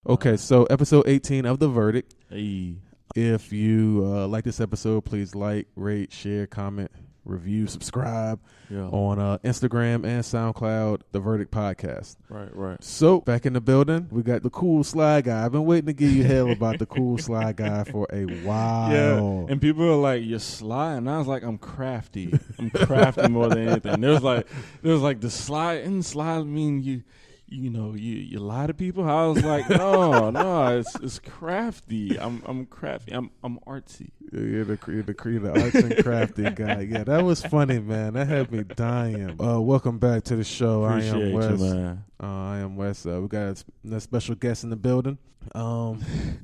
Okay, so episode 18 of The Verdict. Hey. If you like this episode, please like, rate, share, comment, review, subscribe on Instagram and SoundCloud, The Verdict Podcast. Right. So, back in the building, we got the cool slide guy. I've been waiting to give you hell about the cool slide guy for a while. Yeah, and people are like, "You're sly," and I was like, "I'm crafty. I'm crafty more than anything." There was like the slide mean you lie to people. I was like, no, it's crafty. I'm crafty. I'm artsy. You're the arts and crafty guy. Yeah, that was funny, man. That had me dying. Welcome back to the show. Appreciate I am Wes. you, man. I am Wes. We got a special guest in the building. You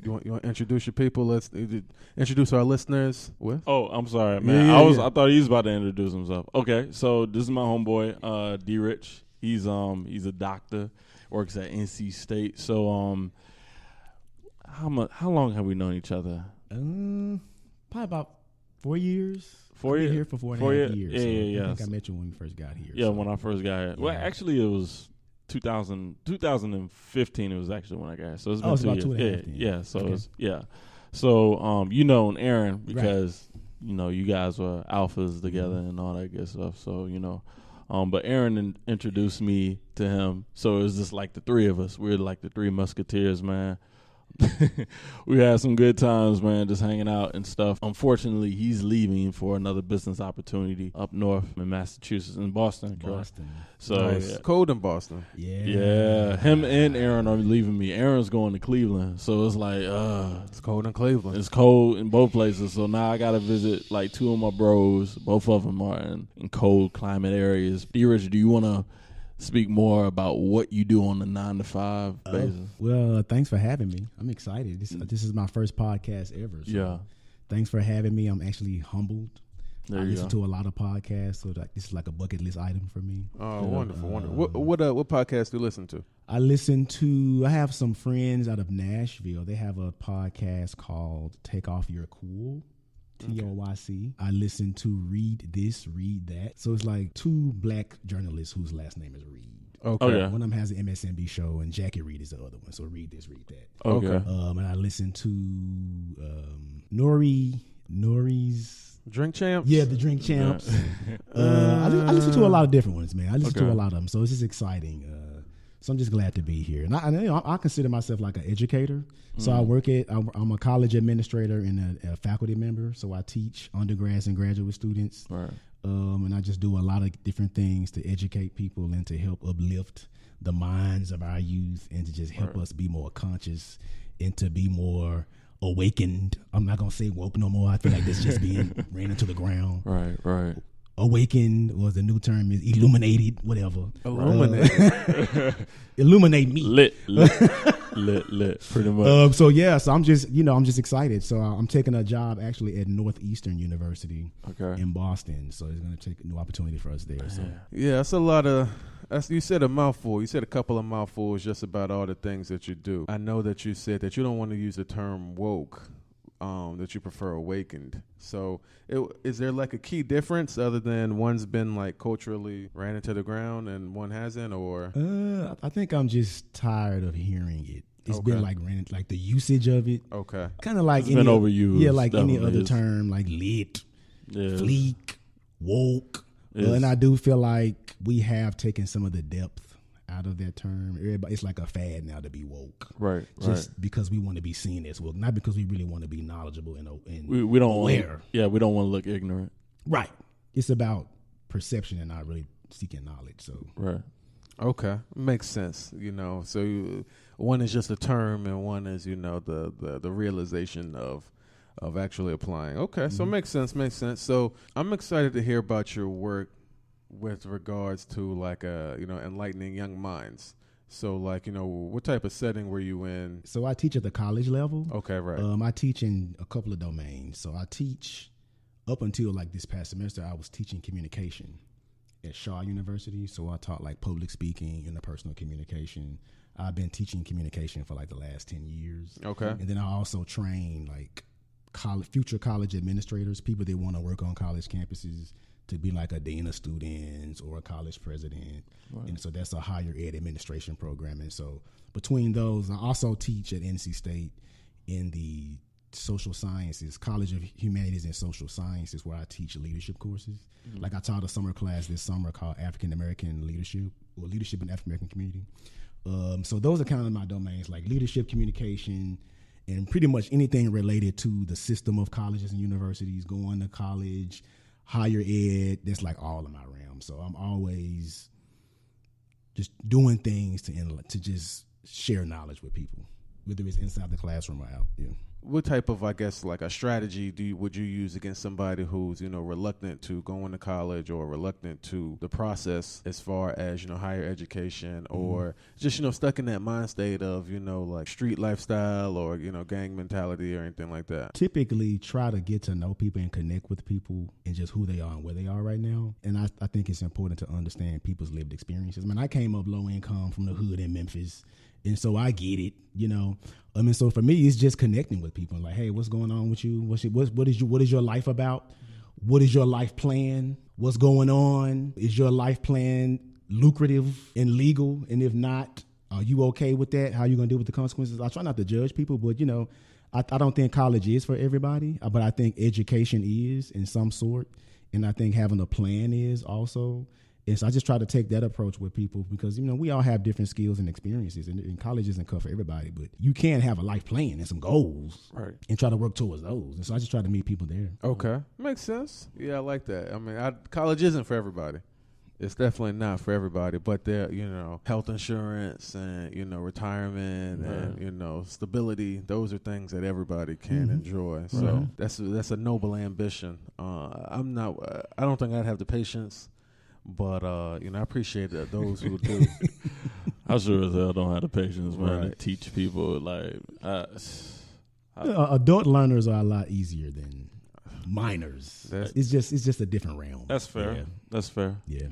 want to introduce your people? Let's introduce our listeners. With? Oh, I'm sorry, man. I thought he was about to introduce himself. Okay, so this is my homeboy, Dee Rich. He's a doctor, works at NC State. So how long have we known each other? Probably about 4 years. 4 years? I've been here for 4.5 years. Yeah. I think I met you when we first got here. Yeah, when I first got here. Yeah. Well, actually, it was 2015. It was actually when I got here. So it's been 2 years. About 2.5 years. Yeah. So okay. So you know Aaron because you guys were alphas together and all that good stuff. So but Aaron introduced me to him, so it was just like the three of us. We were like the three musketeers, man. We had some good times, man, just hanging out and stuff. Unfortunately, he's leaving for another business opportunity up north in Massachusetts, in Boston. So nice. Cold in Boston. Yeah. Him and Aaron are leaving me. Aaron's going to Cleveland, so it's like, it's cold in Cleveland. It's cold in both places, so now I got to visit like two of my bros. Both of them are in cold climate areas. Dee Rich, do you want to speak more about what you do on the 9-to-5 basis? Well, thanks for having me. I'm excited. This is my first podcast ever. So thanks for having me. I'm actually humbled. I listen to a lot of podcasts, so this is like a bucket list item for me. Oh, wonderful. What podcast do you listen to? I have some friends out of Nashville. They have a podcast called Take Off Your Cool. TOYC. I listen to Read This, Read That. So it's like two black journalists whose last name is Reed. Okay. One of them has an MSNB show, and Jackie Reed is the other one. So Read This, Read That. Okay. And I listen to Nori's Drink Champs? Yeah, the Drink Champs. I listen to a lot of different ones, man. I listen to a lot of them. So it's just exciting. So I'm just glad to be here. And I consider myself like an educator. So I'm a college administrator and a faculty member. So I teach undergrads and graduate students. Right. And I just do a lot of different things to educate people and to help uplift the minds of our youth and to just help us be more conscious and to be more awakened. I'm not going to say woke no more. I feel like this just being ran into the ground. Right. Awakened was the new term, is illuminated, whatever. Illuminate me. Lit, pretty much. So I'm just excited. So I'm taking a job actually at Northeastern University in Boston. So it's going to take a new opportunity for us there. So yeah, that's a lot of. You said a mouthful. You said a couple of mouthfuls just about all the things that you do. I know that you said that you don't want to use the term woke. That you prefer awakened. So is there like a key difference other than one's been like culturally ran into the ground and one hasn't, or? I think I'm just tired of hearing it. It's been like the usage of it. Okay. Kind of like it's been overused. Yeah, like any other term, like lit, fleek, woke. And I do feel like we have taken some of the depth out of that term. It's like a fad now to be woke, right? Just because we want to be seen as woke, not because we really want to be knowledgeable and we don't aware. We don't want to look ignorant, right? It's about perception and not really seeking knowledge. So okay, makes sense. So one is just a term, and one is the realization of actually applying. Okay, so makes sense. So I'm excited to hear about your work with regards to like enlightening young minds. So like what type of setting were you in? So I teach at the college level. Okay, right. I teach in a couple of domains. So I teach up until like this past semester. I was teaching communication at Shaw University. So I taught like public speaking, interpersonal communication. I've been teaching communication for like the last 10 years. Okay, and then I also train like future college administrators, people that want to work on college campuses, to be like a dean of students or a college president. Right. And so that's a higher ed administration program. And so between those, I also teach at NC State in the social sciences, College of Humanities and Social Sciences, where I teach leadership courses. Mm-hmm. Like I taught a summer class this summer called African American Leadership, or Leadership in the African American Community. So those are kind of my domains, like leadership, communication, and pretty much anything related to the system of colleges and universities, going to college, higher ed. That's like all of my realm. So I'm always just doing things to just share knowledge with people, whether it's inside the classroom or out. Yeah. What type of, I guess, like a strategy would you use against somebody who's, reluctant to going to college or reluctant to the process as far as, higher education, or just, stuck in that mind state of, like street lifestyle or, gang mentality or anything like that? Typically try to get to know people and connect with people and just who they are and where they are right now. And I think it's important to understand people's lived experiences. I mean, I came up low income from the hood in Memphis, and so I get it, so for me, it's just connecting with people. Like, hey, what's going on with you? What is your life about? What is your life plan? What's going on? Is your life plan lucrative and legal? And if not, are you okay with that? How are you going to deal with the consequences? I try not to judge people, but, I don't think college is for everybody, but I think education is in some sort. And I think having a plan is also. And so I just try to take that approach with people because, we all have different skills and experiences, and college isn't cut for everybody, but you can have a life plan and some goals, right, and try to work towards those. And so I just try to meet people there. Okay. Makes sense. Yeah, I like that. I mean, college isn't for everybody. It's definitely not for everybody, but there, health insurance and, retirement and, stability, those are things that everybody can enjoy. So that's a noble ambition. I don't think I'd have the patience. But, I appreciate that those who do. I sure as hell don't have the patience, man, to teach people. Like, adult learners are a lot easier than minors. It's just a different realm. That's fair. Yeah. That's fair. Yeah.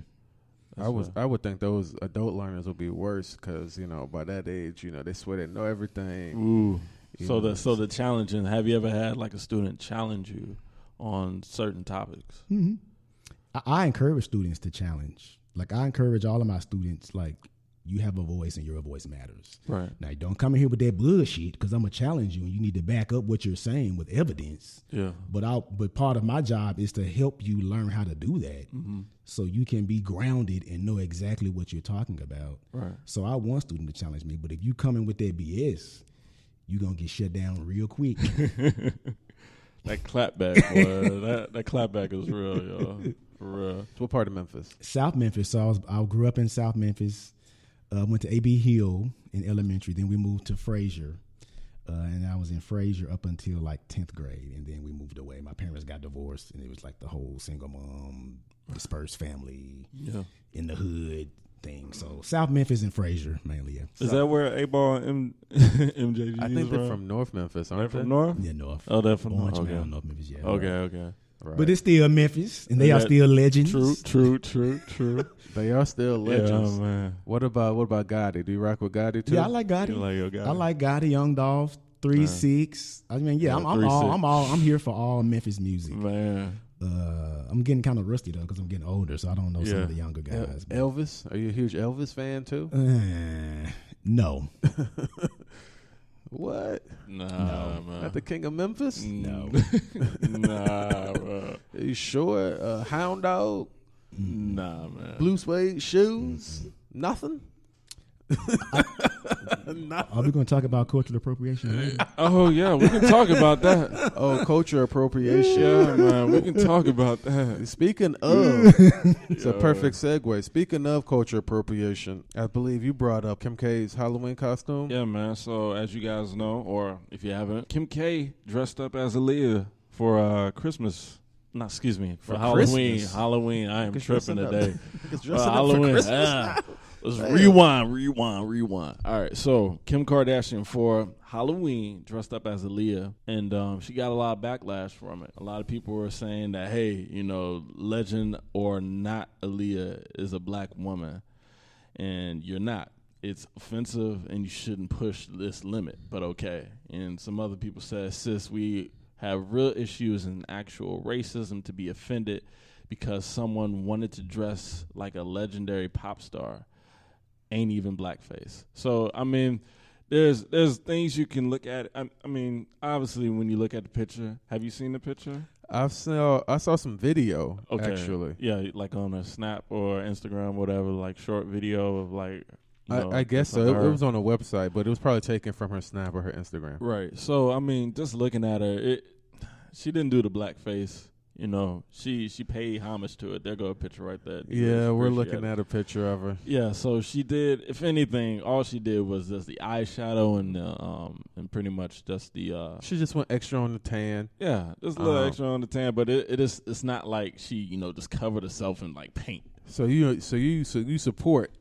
I would think those adult learners would be worse because, by that age, they swear they know everything. Ooh. So the challenging, have you ever had like a student challenge you on certain topics? Mm-hmm. I encourage students to challenge. Like, I encourage all of my students, like, you have a voice and your voice matters. Right. Now, don't come in here with that bullshit because I'm going to challenge you and you need to back up what you're saying with evidence. Yeah. But part of my job is to help you learn how to do that so you can be grounded and know exactly what you're talking about. Right. So I want students to challenge me, but if you come in with that BS, you're going to get shut down real quick. That clapback, boy. that clapback is real, y'all. For real. What part of Memphis? South Memphis. So I grew up in South Memphis. Went to A.B. Hill in elementary. Then we moved to Frazier. And I was in Frazier up until like 10th grade. And then we moved away. My parents got divorced. And it was like the whole single mom, dispersed family in the hood thing. So South Memphis and Frazier mainly, yeah. Is that where A-Ball and MJG I think they're from North Memphis, aren't they? From North? Yeah, North. Oh, they're from Orange North. Mound, Okay. North Memphis, yeah. Okay. Right. But it's still Memphis, and they are still legends. True. They are still legends. Yeah, man. What about Gotti? Do you rock with Gotti too? Yeah, I like Gotti. You like your Gotti? I like Gotti, Young Dolph, 3-6. I mean, I'm here for all Memphis music. Man. I'm getting kind of rusty though because I'm getting older, so I don't know some of the younger guys. Elvis? Are you a huge Elvis fan too? No. What? Nah, man. Not the King of Memphis? No. Nah, bro. Are you sure? Hound Dog? Nah, man. Blue suede shoes? Nothing? Are we going to talk about cultural appropriation later? Oh, yeah, we can talk about that. Oh, culture appropriation. Yeah, man, we can talk about that. Speaking of, it's a perfect segue. Speaking of culture appropriation, I believe you brought up Kim K's Halloween costume. Yeah, man. So as you guys know, or if you haven't, Kim K dressed up as Aaliyah for Christmas. No, excuse me, for Halloween. Christmas. Halloween. I am tripping today. It's dressing up for Christmas. Let's rewind. All right, so Kim Kardashian for Halloween dressed up as Aaliyah, and she got a lot of backlash from it. A lot of people were saying that, hey, legend or not, Aaliyah is a black woman, and you're not. It's offensive, and you shouldn't push this limit, but okay. And some other people said, sis, we have real issues and actual racism to be offended because someone wanted to dress like a legendary pop star ain't even blackface. So I mean, there's things you can look at. I mean, obviously, when you look at the picture, have you seen the picture? I saw some video actually. Yeah, like on a Snap or Instagram, whatever, like short video of like. I guess so. It was on a website, but it was probably taken from her Snap or her Instagram. Right. So I mean, just looking at her, she didn't do the blackface. You know, she paid homage to it. There go a picture right there. Yeah, we're looking at a picture of her. Yeah, so she did. If anything, all she did was just the eyeshadow and pretty much just the. She just went extra on the tan. Yeah, just a little extra on the tan, but it's not like she just covered herself in like paint. So you support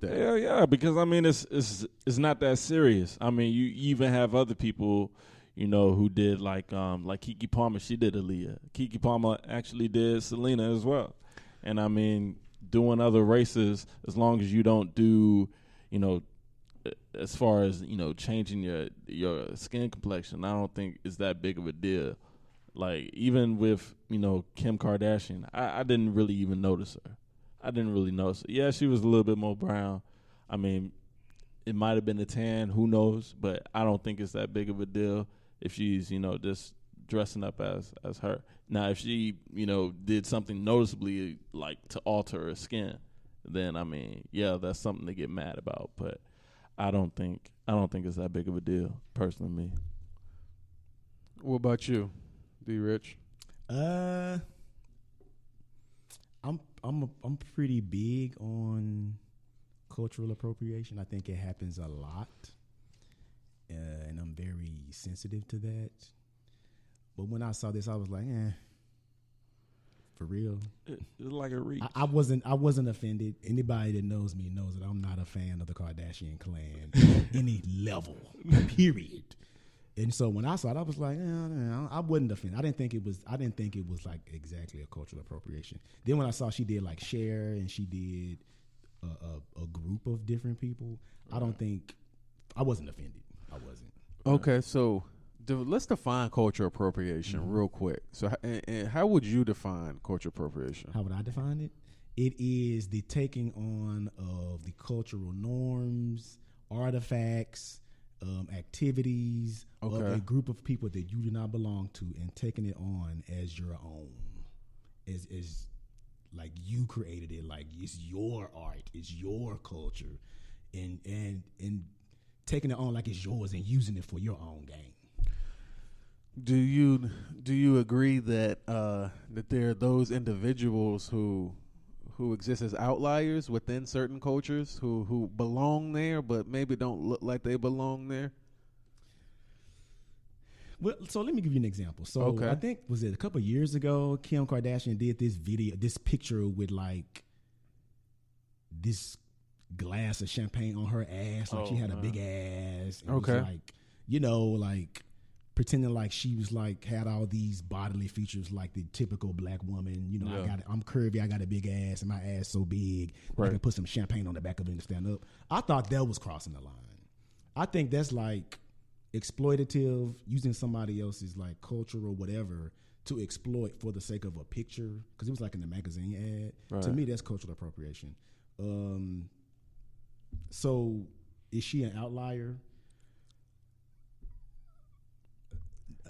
that. Yeah, because I mean it's not that serious. I mean you even have other people. Who did like Keke Palmer. She did Aaliyah. Keke Palmer actually did Selena as well. And I mean, doing other races, as long as you don't do, as far as changing your skin complexion, I don't think it's that big of a deal. Like even with Kim Kardashian, I didn't really even notice her. I didn't really notice her. Yeah, she was a little bit more brown. I mean, it might have been a tan. Who knows? But I don't think it's that big of a deal. If she's, just dressing up as her. Now, if she, did something noticeably like to alter her skin, then I mean, yeah, that's something to get mad about. But I don't think it's that big of a deal, personally. Me. What about you, Dee Rich? I'm pretty big on cultural appropriation. I think it happens a lot. And I'm very sensitive to that. But when I saw this, I was like, for real. It's like a reach. I wasn't offended. Anybody that knows me knows that I'm not a fan of the Kardashian clan any level, period. And so when I saw it, I was like, I wasn't offended. I didn't think it was like exactly a cultural appropriation. Then when I saw she did like Cher and she did a group of different people, right. I wasn't offended. I wasn't. Okay, so let's define cultural appropriation real quick. So, and how would you define cultural appropriation? How would I define it? It is the taking on of the cultural norms, artifacts, activities of a group of people that you do not belong to, and taking it on as your own, as like you created it, like it's your art, it's your culture, and taking it on like it's yours and using it for your own gain. Do you agree that that there are those individuals who exist as outliers within certain cultures who belong there but maybe don't look like they belong there? Well, so let me give you an example. So I think, was it a couple of years ago, Kim Kardashian did this picture with like this glass of champagne on her ass, like she had a big ass. And was like, like pretending like she was like had all these bodily features like the typical black woman. I'm curvy, I got a big ass, and my ass so big I can put some champagne on the back of it and stand up. I thought that was crossing the line. I think that's like exploitative, using somebody else's like culture or whatever to exploit for the sake of a picture, because it was like in the magazine ad. Right. To me, that's cultural appropriation. So is she an outlier?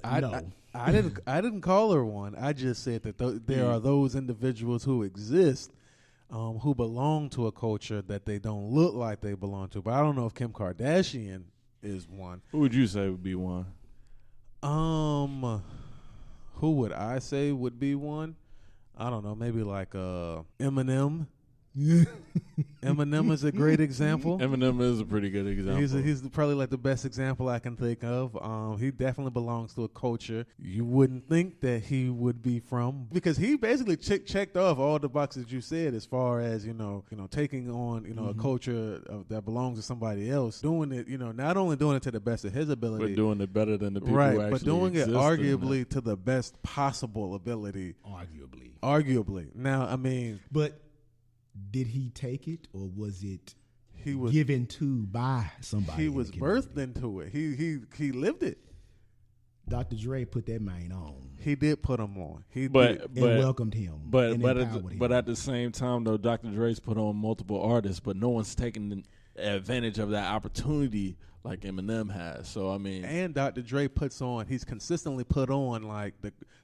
No. I didn't call her one. I just said that there are those individuals who exist who belong to a culture that they don't look like they belong to. But I don't know if Kim Kardashian is one. Who would you say would be one? Who would I say would be one? I don't know. Maybe like Eminem. Eminem is a great example. Eminem is a pretty good example. He's probably like the best example I can think of. He definitely belongs to a culture you wouldn't think that he would be from, because he basically checked off all the boxes you said as far as taking on a culture that belongs to somebody else, doing it not only doing it to the best of his ability, but doing it better than the people who actually but doing it exist arguably to the best possible ability. Arguably. Now, I mean, but did he take it, or was it given to by somebody? He was birthed into it. He lived it. Dr. Dre put that man on. He did put him on. He and welcomed him. But at the same time, though, Dr. Dre's put on multiple artists, but no one's taking advantage of that opportunity like Eminem has. So I mean, and Dr. Dre he's consistently put on like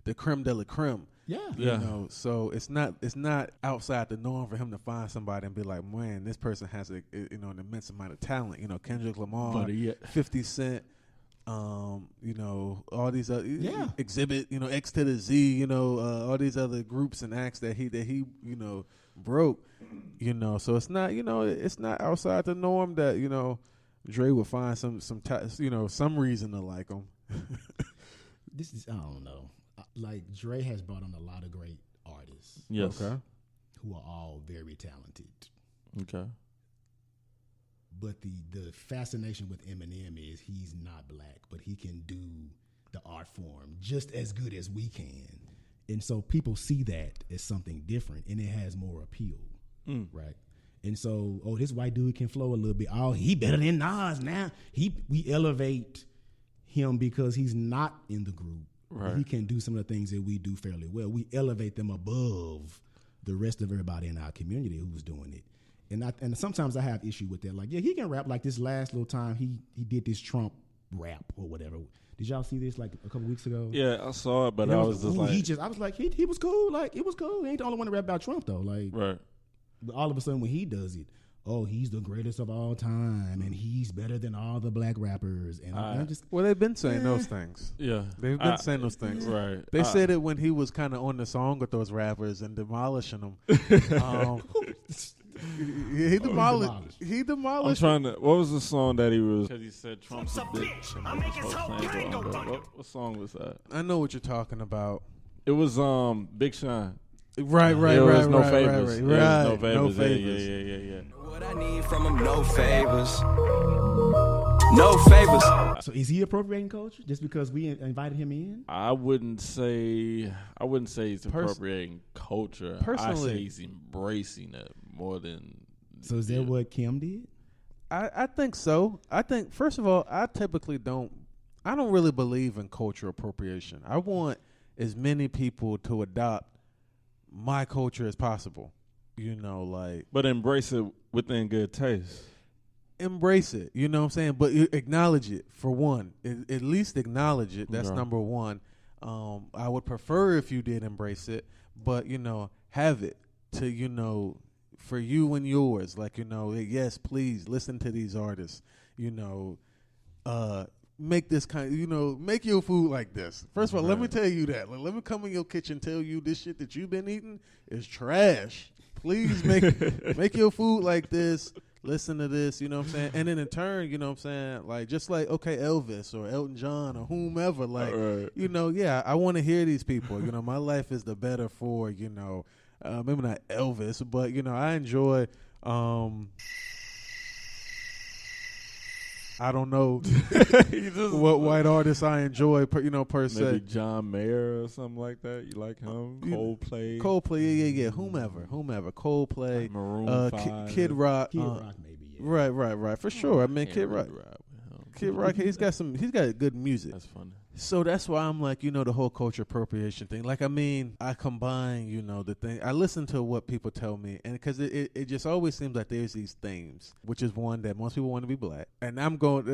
the creme de la creme. Yeah. You know, so it's not outside the norm for him to find somebody and be like, man, this person has an immense amount of talent. You know, Kendrick Lamar, 50 Cent, you know, all these other Exhibit, you know, X to the Z, you know, all these other groups and acts that he you know broke, you know. So it's not, you know, it's not outside the norm that, you know, Dre would find some reason to like him. This is, I don't know. Like, Dre has brought on a lot of great artists. Yes. Okay. Who are all very talented. Okay. But the fascination with Eminem is he's not black, but he can do the art form just as good as we can. And so people see that as something different, and it has more appeal, right? And so, this white dude can flow a little bit. Oh, he better than Nas now. We elevate him because he's not in the group. Right. He can do some of the things that we do fairly well. We elevate them above the rest of everybody in our community who's doing it. And sometimes I have issue with that. Like, yeah, he can rap. Like this last little time he did this Trump rap or whatever. Did y'all see this like a couple weeks ago? Yeah, I saw it, but I was just like, I was like, he was cool. Like, it was cool. He ain't the only one to rap about Trump though. Like, right. But all of a sudden when he does it, he's the greatest of all time, and he's better than all the black rappers. And I'm just they've been saying those things. Yeah, they've been saying those things. Right. They said it when he was kind of on the song with those rappers and demolishing them. He demolished. He demolished. I'm trying to. What was the song that he was? Because he said Trump's a bitch. What song was that? I know what you're talking about. It was Big Sean. Right. There was no Right. favors. No favors. Yeah. What I need from him, no favors. No favors. So is he appropriating culture just because we invited him in? I wouldn't say he's appropriating culture. Personally, I say he's embracing it more than. So is that what Kim did? I think so. I think, first of all, I don't really believe in cultural appropriation. I want as many people to adopt my culture as possible, you know, like. But embrace it within good taste. Embrace it, you know what I'm saying? But acknowledge it, for one. At least acknowledge it. That's number one. I would prefer if you did embrace it, but, you know, have it to, you know, for you and yours. Like, you know, yes, please listen to these artists, you know, make this kind of, you know, make your food like this. First of all, let me tell you that. Like, let me come in your kitchen and tell you this shit that you've been eating is trash. Please make your food like this. Listen to this, you know what I'm saying? And then in turn, you know what I'm saying? Like, just like, okay, Elvis or Elton John or whomever, like, you know, yeah, I want to hear these people. You know, my life is the better for, you know, maybe not Elvis, but, you know, I enjoy, I don't know what white artists I enjoy, per se. Maybe John Mayer or something like that. You like him? Coldplay, yeah. Whomever. Coldplay, Maroon 5, Kid Rock, maybe. Yeah. Right, for sure. I mean, Kid Rock. Kid Rock, he's got good music. That's funny. So that's why I'm like, you know, the whole culture appropriation thing. Like, I mean, I combine, you know, the thing. I listen to what people tell me, and because it just always seems like there's these themes, which is one that most people want to be black. And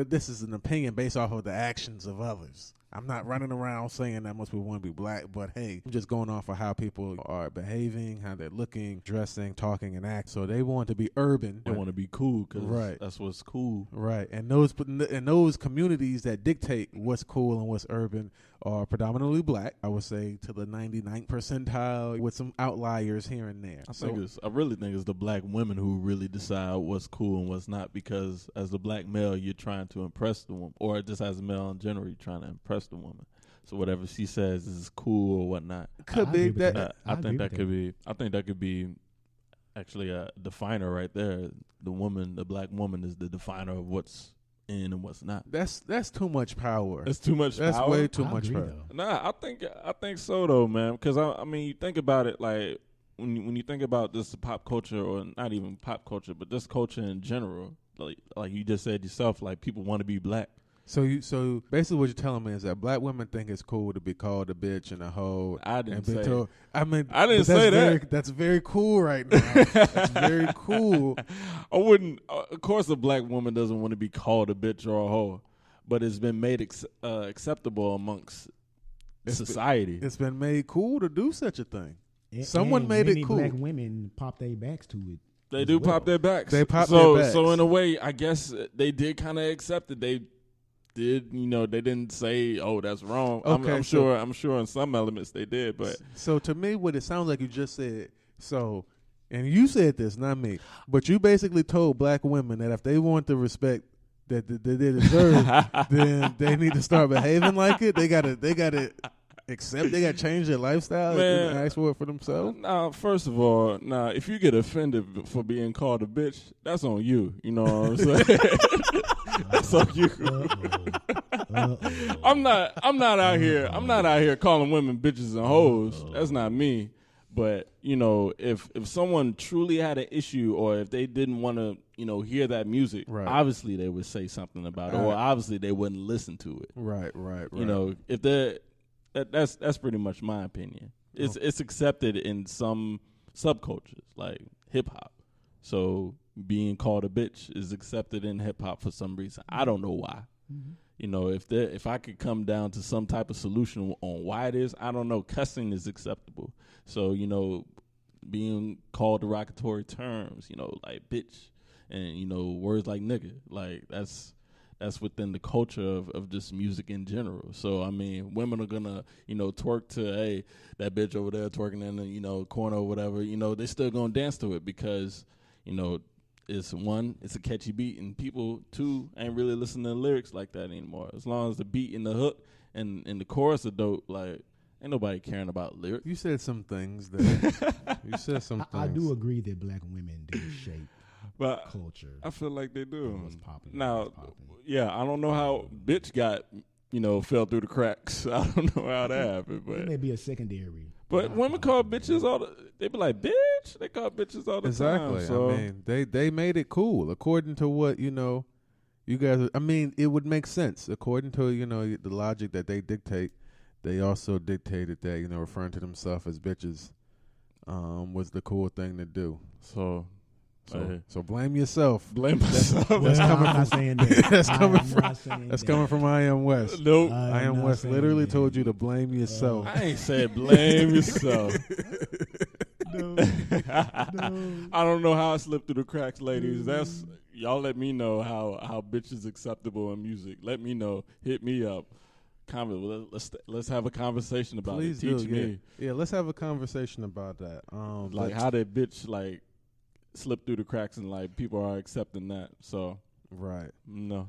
this is an opinion based off of the actions of others. I'm not running around saying that most people want to be black, but hey, I'm just going off of how people are behaving, how they're looking, dressing, talking, and act. So they want to be urban. They want to be cool because that's what's cool. Right. And those communities that dictate what's cool and what's urban are predominantly black, I would say, to the 99th percentile with some outliers here and there. I really think it's the black women who really decide what's cool and what's not, because as a black male, you're trying to impress the woman, or just as a male in general, you're trying to impress the woman. So whatever she says is cool or whatnot. Could be that. I think that could be actually a definer right there. The black woman is the definer of what's in and what's not. That's too much power. That's too much power. That's way too much power. Nah, I think so though, man. Because I mean, you think about it, like when you think about this pop culture, or not even pop culture, but this culture in general, like you just said yourself, like people want to be black. So basically, what you're telling me is that black women think it's cool to be called a bitch and a hoe. I didn't say. I mean, I didn't but say that. That's very cool right now. That's very cool. I wouldn't. Of course, a black woman doesn't want to be called a bitch or a hoe, but it's been made acceptable amongst society. It's been made cool to do such a thing. Someone made it cool. Black women pop their backs to it. They do pop their backs. They pop their backs. So in a way, I guess they did kind of accept it. They did, they didn't say, "Oh, that's wrong." Okay, I'm sure in some elements they did, but so to me, what it sounds like you just said. So, and you said this, not me, but you basically told black women that if they want the respect that they deserve, then they need to start behaving like it. They gotta accept. They gotta change their lifestyle and ask for it for themselves. Now, first of all, if you get offended for being called a bitch, that's on you. You know what I'm saying? That's on you. I'm not out here calling women bitches and hoes. That's not me. But if someone truly had an issue, or if they didn't want to hear that music, right, obviously they would say something about it, or obviously they wouldn't listen to it. Right. If that's pretty much my opinion. It's accepted in some subcultures like hip hop. So being called a bitch is accepted in hip hop for some reason. I don't know why. Mm-hmm. If I could come down to some type of solution on why it is, I don't know. Cussing is acceptable. So, being called derogatory terms, like bitch and, words like nigga, like that's within the culture of just music in general. So, I mean, women are going to, twerk to, hey, that bitch over there twerking in the, corner or whatever, they still going to dance to it because, it's a catchy beat, and people, two, ain't really listening to lyrics like that anymore. As long as the beat and the hook and the chorus are dope, like, ain't nobody caring about lyrics. You said some things that I do agree that black women do shape culture. I feel like they do. What's popular, now, yeah, I don't know how bitch got, fell through the cracks. I don't know how that happened, but it may be a secondary. But women call bitches they be like, bitch. They call bitches all the time. Exactly. So. I mean, they made it cool according to what you guys. I mean, it would make sense according to the logic that they dictate. They also dictated that referring to themselves as bitches was the cool thing to do. So blame yourself. Blame myself. That's coming from saying that. That's coming from I Am West. Nope. I Am West literally told you to blame yourself. I ain't said blame yourself. No. I don't know how I slipped through the cracks, ladies. That's y'all. Let me know how bitch is acceptable in music. Let me know. Hit me up. Let's have a conversation about Please it. Teach me. Yeah, let's have a conversation about that. Like how did bitch like slip through the cracks and like people are accepting that. So right. No.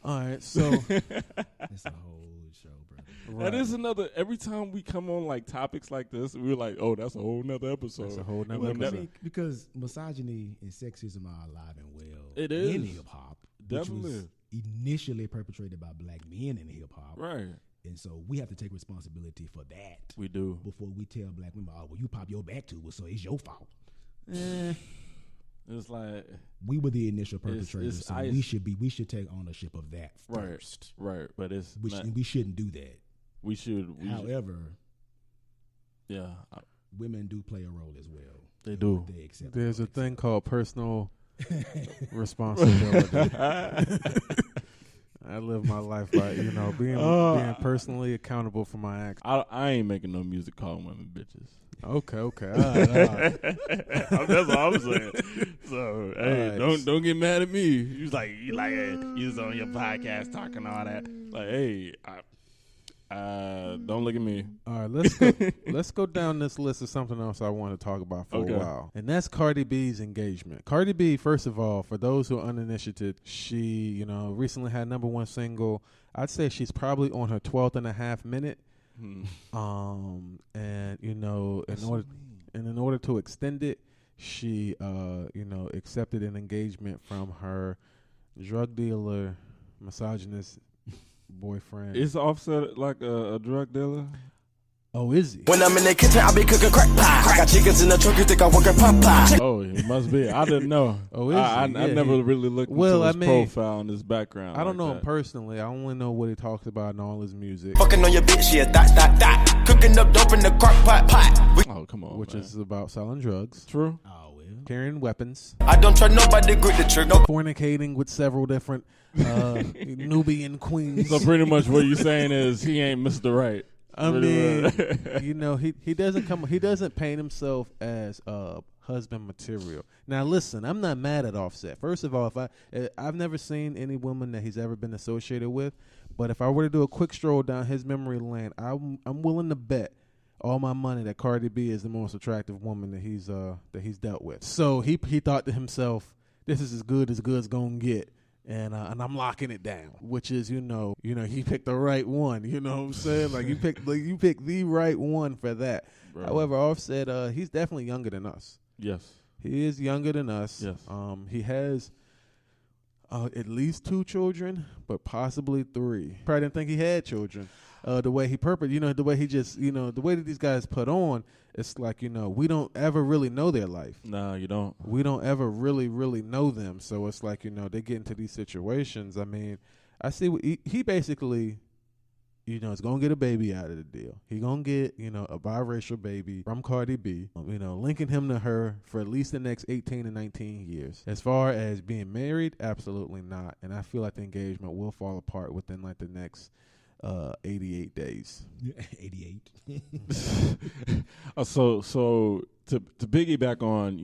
All right. So it's a whole show, brother. Right. That is another. Every time we come on like topics like this, we're like, oh, that's a whole nother episode. That's a whole nother episode. Because misogyny and sexism are alive and well. It is in hip hop. Definitely. Which was initially perpetrated by black men in hip hop. Right. And so we have to take responsibility for that. We do. Before we tell black women, oh, well, you pop your back to it, so it's your fault. It's like we were the initial perpetrators, so we should take ownership of that first. Right. But we shouldn't do that. We should. However, yeah, women do play a role as well. They do. There's a thing called personal responsibility. I live my life by being personally accountable for my actions. I ain't making no music calling women bitches. Okay. All right. That's all I'm saying. So hey, don't get mad at me. You was on your podcast talking all that. Like, hey, don't look at me. All right, let's go down this list of something else I want to talk about for a while, and that's Cardi B's engagement. Cardi B, first of all, for those who are uninitiated, she recently had #1 single. I'd say she's probably on her 12th and a half minute. And in order to extend it, she accepted an engagement from her drug dealer, misogynist boyfriend. Is Offset like a drug dealer? Oh, is he? When I'm in the kitchen, I be cooking crack pie. I got chickens in the trunk, you think I work at Popeye. Oh, it must be. I didn't know. Oh, is I he? I Yeah, never he- really looked Well, into his I mean, profile and his background. I don't like know him that. personally. I only know what he talks about in all his music, Fucking on your bitch, yeah, that. Cooking up dope in the crock pot. Oh, come on, which man. is about selling drugs, True. Oh well. carrying weapons, I don't try nobody, grip the trigger. fornicating with several different Nubian queens. So pretty much what you're saying is he ain't Mr. Right. I Pretty mean, much. you know, he doesn't paint himself as husband material. Now, listen, I'm not mad at Offset. First of all, I've never seen any woman that he's ever been associated with, but if I were to do a quick stroll down his memory lane, I'm willing to bet all my money that Cardi B is the most attractive woman that he's dealt with. So he thought to himself, this is as good's gonna get. And I'm locking it down, which is, you know, he picked the right one. You know what I'm saying? Like you picked the right one for that. Bro. However, Offset, he's definitely younger than us. Yes. He is younger than us. Yes. He has at least 2 children, but possibly 3. Probably didn't think he had children. The way he the way he just, the way that these guys put on, it's like, we don't ever really know their life. Nah, you don't. We don't ever really, really know them. So it's like, they get into these situations. I mean, I see he basically, is going to get a baby out of the deal. He going to get, a biracial baby from Cardi B, linking him to her for at least the next 18 to 19 years. As far as being married, absolutely not. And I feel like the engagement will fall apart within like the next 88 days. 88. So to piggyback on,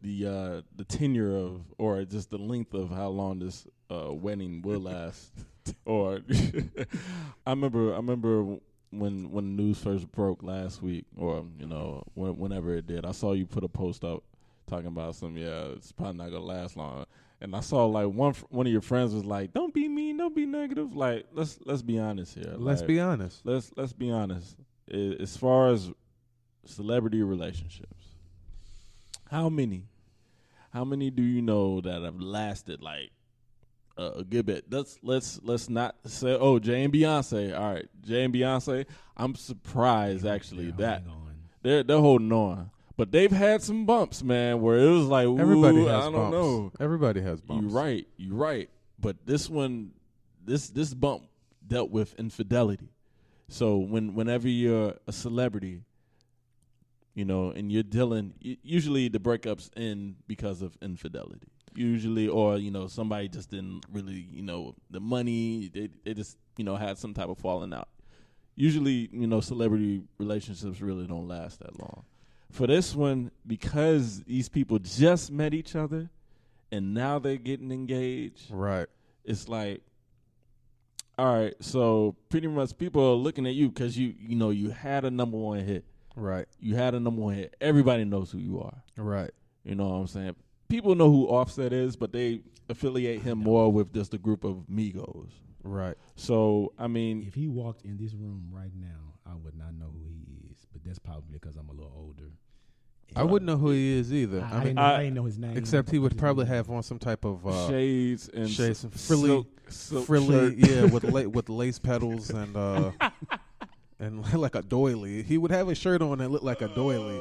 the tenure of, or just the length of how long this wedding will last, or I remember when the news first broke last week, or whenever it did, I saw you put a post up talking about it's probably not gonna last long. And I saw like one of your friends was like, "Don't be mean, don't be negative." Like, let's be honest here. Let's Like, be honest. Let's be honest. As far as celebrity relationships, how many do you know that have lasted like a good bit? Let's not say, oh, Jay and Beyonce. All right, Jay and Beyonce. I'm surprised actually that they're holding on. But they've had some bumps, man, where it was like, ooh, Everybody has I don't bumps. know. Everybody has bumps. You're right. But this one, this bump dealt with infidelity. So whenever you're a celebrity, and you're dealing, usually the breakups end because of infidelity. Usually, or, somebody just didn't really, the money, they just, had some type of falling out. Usually, celebrity relationships really don't last that long. For this one, because these people just met each other and now they're getting engaged, Right. it's like, all right, so pretty much people are looking at you because you had a number one hit. Right. You had a number one hit. Everybody knows who you are. Right. You know what I'm saying? People know who Offset is, but they affiliate him more with just a group of Migos. Right. So, I mean, If he walked in this room right now, I would not know who he is. But that's probably because I'm a little older. I wouldn't know who he is either. I didn't know his name. Except he I would just probably knew- have on some type of shades and some frilly, silk frilly, shirt. yeah, with lace petals and and like a doily. He would have a shirt on that looked like a doily.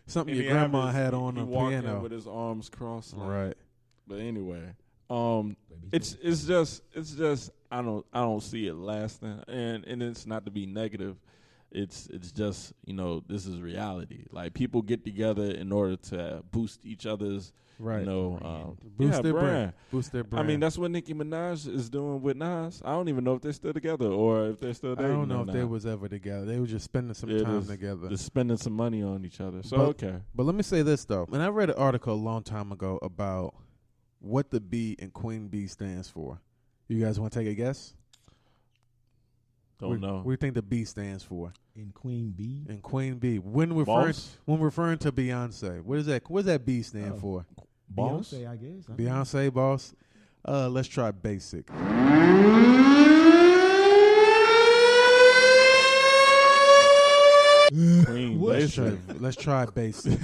Something And your he have grandma his- had on he the walk in piano. with his arms crossed. like- Right. But anyway, it's just I don't see it lasting, and it's not to be negative. It's just this is reality. Like, people get together in order to boost each other's Right. boost their brand. brand. Boost their brand. I mean, that's what Nicki Minaj is doing with Nas. I don't even know if they're still together or if they're still I dating. don't know or if not. they was ever together. They were just spending some Yeah, time just- together. Just spending some money on each other. So But- okay. But let me say this though. And I read an article a long time ago about what the B in Queen Bee stands for. You guys want to take a guess? Don't know. What do you think the B stands for? In Queen Bee. In Queen Bee, when referring to Beyonce, what is that? What does that B stand for? Boss? Beyonce, I guess. Beyonce, boss. Let's try basic. Queen Let's try basic.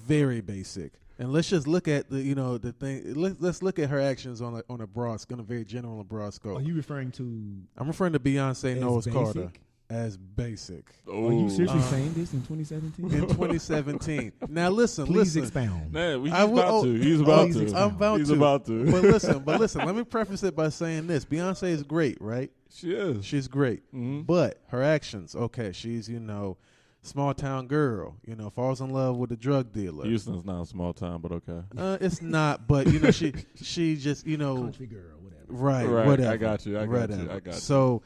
Very basic. And let's just look at the thing. Let's look at her actions on a broad, on a very general and broad scope. Are you referring to? I'm referring to Beyonce as Knowles basic? Carter. as basic. Are you seriously saying this in 2017? In 2017. Now listen, Please listen. expound. Man, he's about to. He's about to. I'm about He's to. about to. But listen. Let me preface it by saying this: Beyonce is great, right? She is. She's great, but her actions, okay, she's small town girl, falls in love with a drug dealer. Houston's not a small town, but okay. It's not, but she just Country girl, whatever. right, I got you. So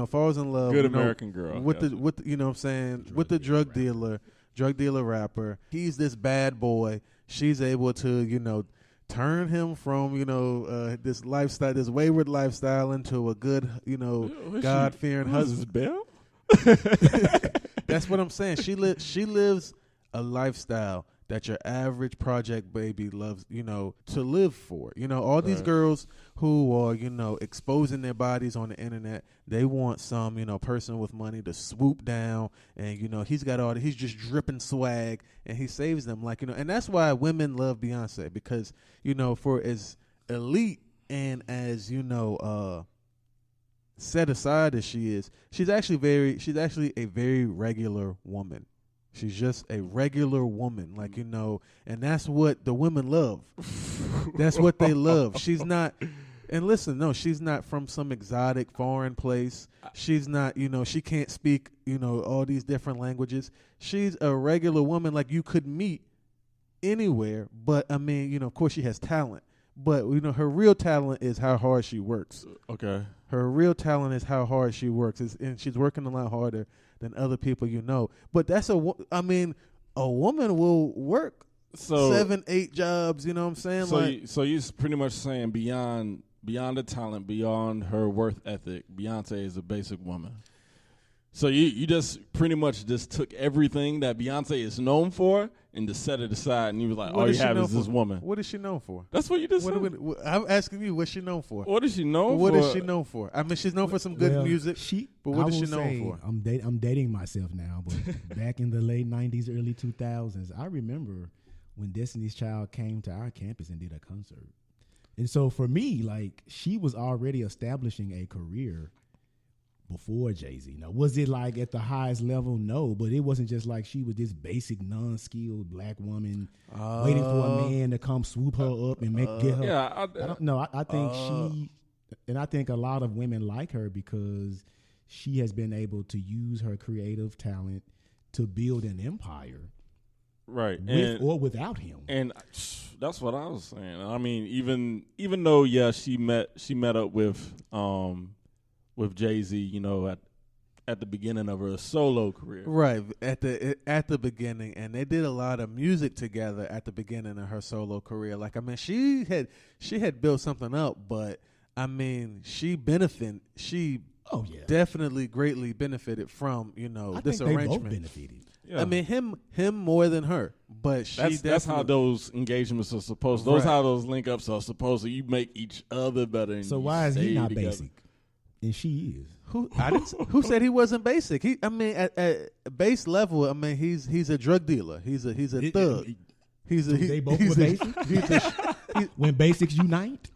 falls in love. Good American girl with the what I'm saying, with the drug dealer rapper. He's this bad boy. She's able to turn him from this lifestyle, this wayward lifestyle, into a good God fearing husband. Bell? That's what I'm saying. She lives a lifestyle that your average project baby loves, to live for. All these girls who are, exposing their bodies on the internet, they want some, person with money to swoop down and, he's just dripping swag and he saves them and that's why women love Beyonce because, for as elite and as, set aside as she is, she's actually a very regular woman. She's just a regular woman, and that's what the women love. That's what they love. She's not, and listen, no, she's not from some exotic foreign place. She's not, she can't speak, all these different languages. She's a regular woman like you could meet anywhere. But I mean, of course she has talent. But, her real talent is how hard she works. Okay. Her real talent is how hard she works. And she's working a lot harder than other people But that's a woman will work 7-8 jobs, you know what I'm saying? So you're pretty much saying beyond the talent, beyond her worth ethic, Beyonce is a basic woman. So you just pretty much just took everything that Beyonce is known for and just set it aside, and you was like, all you have is this woman. What is she known for? That's what you just said. I'm asking you, what's she known for? What is she known for? What is she known for? I mean, she's known for some good music, but what is she known for? I'm dating myself now, but back in the late 90s, early 2000s, I remember when Destiny's Child came to our campus and did a concert. And so for me, she was already establishing a career before Jay-Z. Now, was it at the highest level? No, but it wasn't just she was this basic, non-skilled black woman waiting for a man to come swoop her up and get her. Yeah, I don't know. I think I think a lot of women like her because she has been able to use her creative talent to build an empire. Right. With or without him. And that's what I was saying. I mean, even though, she met up with Jay-Z, at the beginning of her solo career. Right, at the beginning, and they did a lot of music together at the beginning of her solo career. She had built something up, but she definitely greatly benefited from, this arrangement. They both benefited. Yeah. Him more than her, but that's how those engagements are supposed to. How those link ups are supposed to. You make each other better. And so why is he not basic? And she is. Who said he wasn't basic? At base level, he's a drug dealer. He's a thug. They both were basic. When basics unite.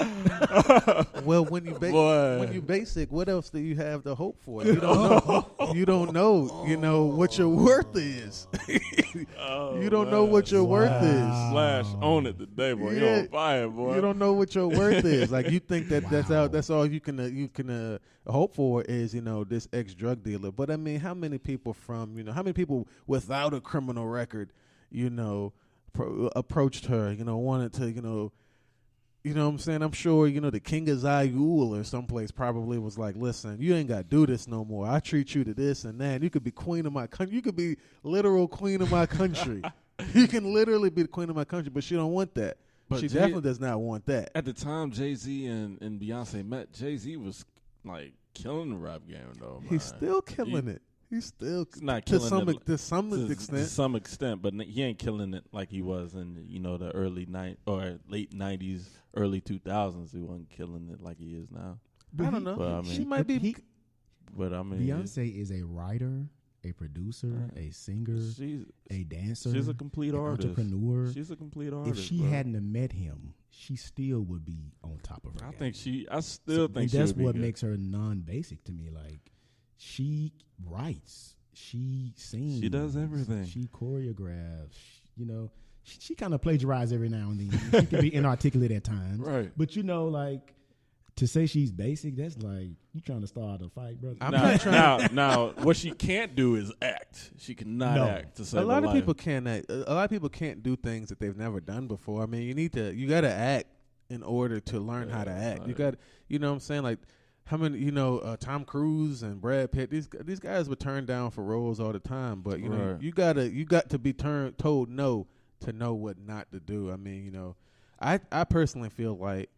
Well, when you basic, what else do you have to hope for? You don't know. You don't know. What your worth is. You don't know what your worth is. Slash on it today, boy. You on fire, boy. You don't know what your worth is. You think that's all you can hope for is this ex drug dealer. But how many people how many people without a criminal record, approached her, wanted to, you know what I'm saying? I'm sure, the king of Zayul or someplace probably was like, listen, you ain't got to do this no more. I treat you to this and that. You could be queen of my country. You could be literal queen of my country. You can literally be the queen of my country, but she don't want that. But she definitely does not want that. At the time Jay-Z and Beyonce met, Jay-Z was killing the rap game, though. He's still killing it. He's still not killing it to some extent. To some extent, but he ain't killing it like he was in the early late 90s, early 2000s. He wasn't killing it like he is now. I don't know. But, she might be. Beyonce is a writer, a producer, a singer, a dancer. She's a complete artist. Entrepreneur. She's a complete artist. If she hadn't have met him, she still would be on top of her. I still think that's what makes her non-basic to me. she writes, she sings, She does everything. She choreographs. You know, she kind of plagiarizes every now and then. She can be inarticulate at times, Right. But you know, like to say she's basic, that's like you trying to start a fight, brother. Now, what she can't do is act. She cannot act to save a lot her of life. people can't act. A lot of people can't do things that they've never done before. I mean, you got to act in order to learn how to act. You got, you know what I'm saying? Like how many, Tom Cruise and Brad Pitt, these guys were turned down for roles all the time, but you know, you got to be told no to know what not to do. I mean, I personally feel like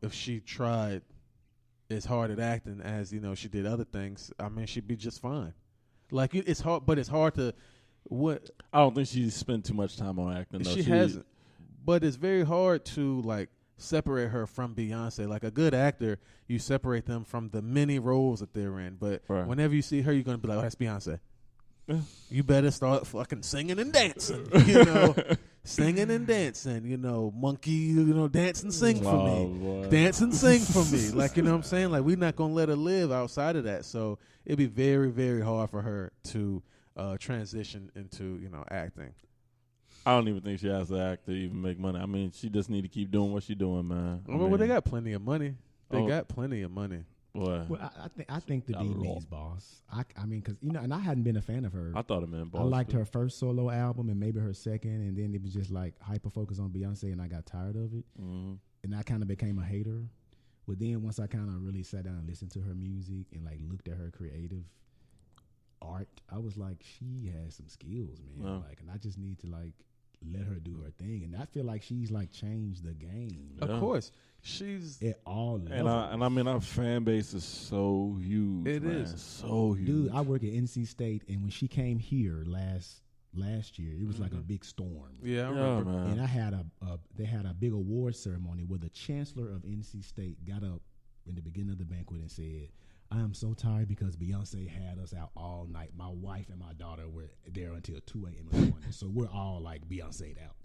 if she tried as hard at acting as she did other things, I mean, she'd be just fine. Like it's hard, but it's hard to what. I don't think she spent too much time on acting. Though. She hasn't, but it's very hard to like separate her from Beyonce. Like a good actor, you separate them from the many roles that they're in. But whenever you see her, you're gonna be like, "Oh, that's Beyonce." You better start fucking singing and dancing, singing and dancing, monkey, dance and sing for me, boy. dance and sing for me. Like, you know what I'm saying? Like, we're not going to let her live outside of that. So it'd be very, very hard for her to transition into, acting. I don't even think she has to act to even make money. I mean, she just need to keep doing what she's doing, man. Well, they got plenty of money. They got plenty of money. Boy. Well, I think the D means boss. I mean, because and I hadn't been a fan of her. I thought it meant boss. I liked her first solo album and maybe her second, and then it was just like hyper focus on Beyonce, and I got tired of it, and I kind of became a hater. But then once I kind of really sat down and listened to her music and like looked at her creative art, I was like, she has some skills, man. Wow. Like, and I just need to like let her do her thing, and I feel like she's like changed the game. Of course. She's at all levels. And I mean, our fan base is so huge. It man. is so huge. Dude, I work at NC State, and when she came here last year, it was like a big storm. Yeah, I remember. Man. And I had they had a big award ceremony where the chancellor of NC State got up in the beginning of the banquet and said, "I am so tired because Beyonce had us out all night. My wife and my daughter were there until 2 a.m. in the morning, so we're all like Beyonce'd out."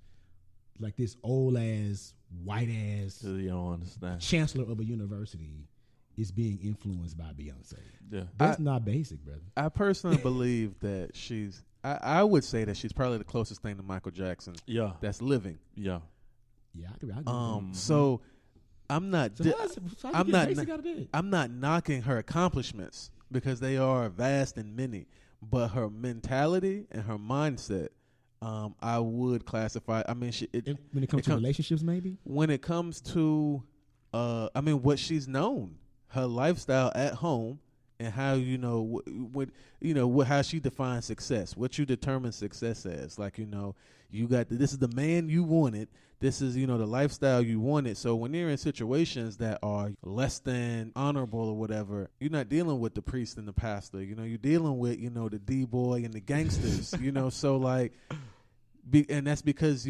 Like this old ass, white ass You don't understand. chancellor of a university is being influenced by Beyonce. Yeah, That's not basic, brother. I personally believe that she's. I would say that she's probably the closest thing to Michael Jackson. Yeah, that's living. Yeah, yeah. I agree. So I'm not. I'm not knocking her accomplishments because they are vast and many, but her mentality and her mindset. I would classify. I mean, when it comes to relationships, maybe when it comes to, I mean, what she's known, her lifestyle at home, and how how she defines success, what you determine success as. Like you got this is the man you wanted. This is the lifestyle you wanted. So when you're in situations that are less than honorable or whatever, you're not dealing with the priest and the pastor. You're dealing with the D-boy and the gangsters. So like, and that's because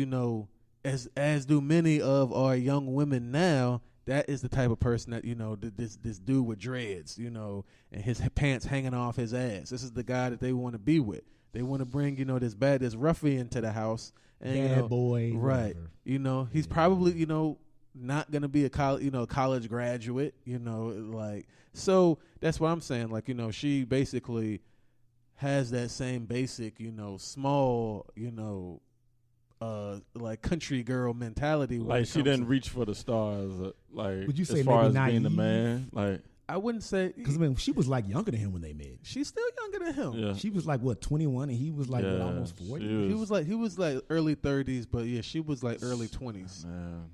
as do many of our young women now. That is the type of person that this dude with dreads, and his pants hanging off his ass. This is the guy that they want to be with. They want to bring this ruffian to the house. And, bad boy, right? Whatever. He's probably not gonna be a college graduate. So that's what I'm saying. Like she basically has that same basic small like country girl mentality. Like she didn't reach for the stars. Would you say as far maybe as being a naive? Man, like I wouldn't say because I mean she was like younger than him when they met. She's still younger than him. Yeah. She was like what 21 and he was like what, almost 40. He was like early 30s, but yeah, she was like early 20s. Man.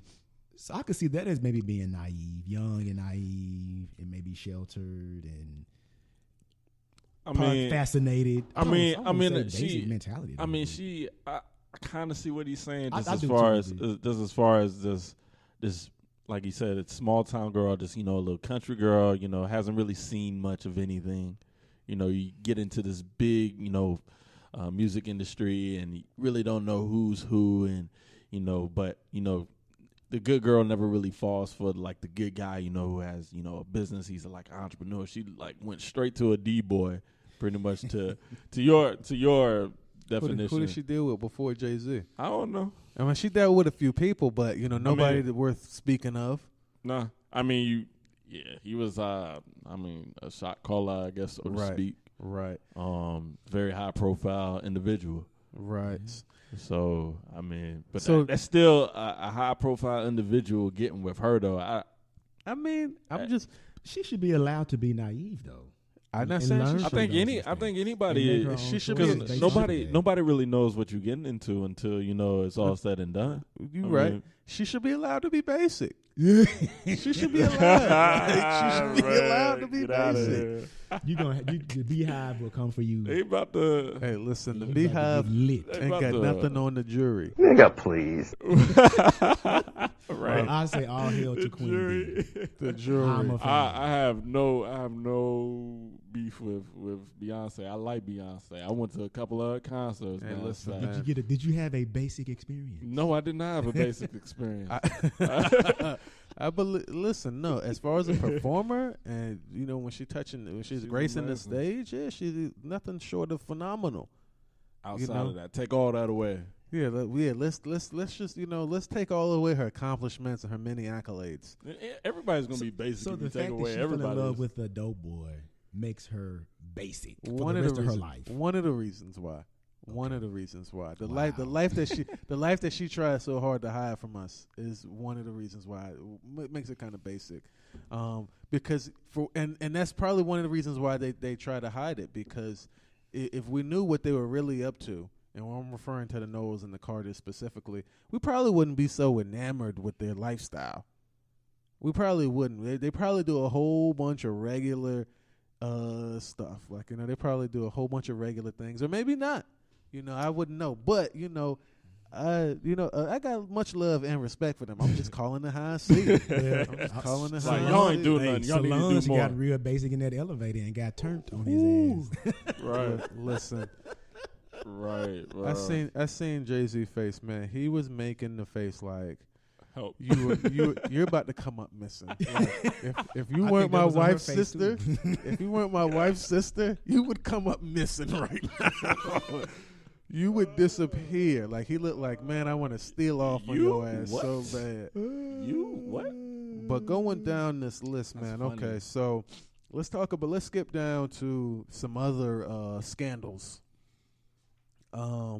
So I could see that as maybe being naive, young and naive, and maybe sheltered and fascinated. I mean, basic mentality. I mean, I kind of see what he's saying. Just I as do far too, as far as this, like he said, it's small town girl, just a little country girl. Hasn't really seen much of anything. You get into this big, music industry, and you really don't know who's who, and but the good girl never really falls for like the good guy, who has a business. He's like an entrepreneur. She like went straight to a D-boy, pretty much to your definition. Who did she deal with before Jay-Z? I don't know. I mean, she dealt with a few people, but nobody that worth speaking of. Nah, I mean Yeah, he was. A shot caller, I guess, so to speak. Right. Very high profile individual. Right. So that's still a high profile individual getting with her though. She should be allowed to be naive though. I'm not saying I think anybody she should be. Nobody really knows what you're getting into until it's all said and done. You're right. She should be allowed to be basic. She should be allowed. She should be allowed to be basic. The beehive will come for you. They about to. Hey, listen, the beehive ain't got nothing on the jury. Nigga, please. Right. Well, I say all hail to Queen Bee. The jury. I have no beef with Beyonce. I like Beyonce. I went to a couple of concerts. Hey, man. listen, Did you have a basic experience? No, I did not have a basic experience. I believe. Listen, no. As far as a performer, and when she's gracing the stage, she's nothing short of phenomenal. Outside of that, take all that away. Yeah. Let's just let's take all away her accomplishments and her many accolades. Everybody's gonna be basic. So the if you take fact away that she everybody fell in love with a dope boy makes her basic for One the of rest the of her reasons, life. One of the reasons why. One of the reasons why the Wow. life that she tries so hard to hide from us is one of the reasons why it makes it kind of basic, because and that's probably one of the reasons why they try to hide it, because if we knew what they were really up to, and when I'm referring to the Knowles and the Carters specifically, we probably wouldn't be so enamored with their lifestyle. We probably wouldn't. They probably do a whole bunch of regular stuff, like they probably do a whole bunch of regular things, or maybe not. I wouldn't know, but I got much love and respect for them. I'm just calling the high C. I'm just calling the high. Y'all ain't doing Hey, nothing. Y'all need to Solange do more. got real basic in that elevator and got turned on his ass. Right. Listen, Right. I seen Jay-Z face, man. He was making the face like Help. you're about to come up missing. Like, if you I weren't think that my was on her wife's face, sister, if you weren't my wife's sister, you would come up missing right now. You would disappear. Like he looked like, man, I want to steal off on your ass what? so bad. You what? But going down this list, man. That's funny. Okay, so let's skip down to some other scandals.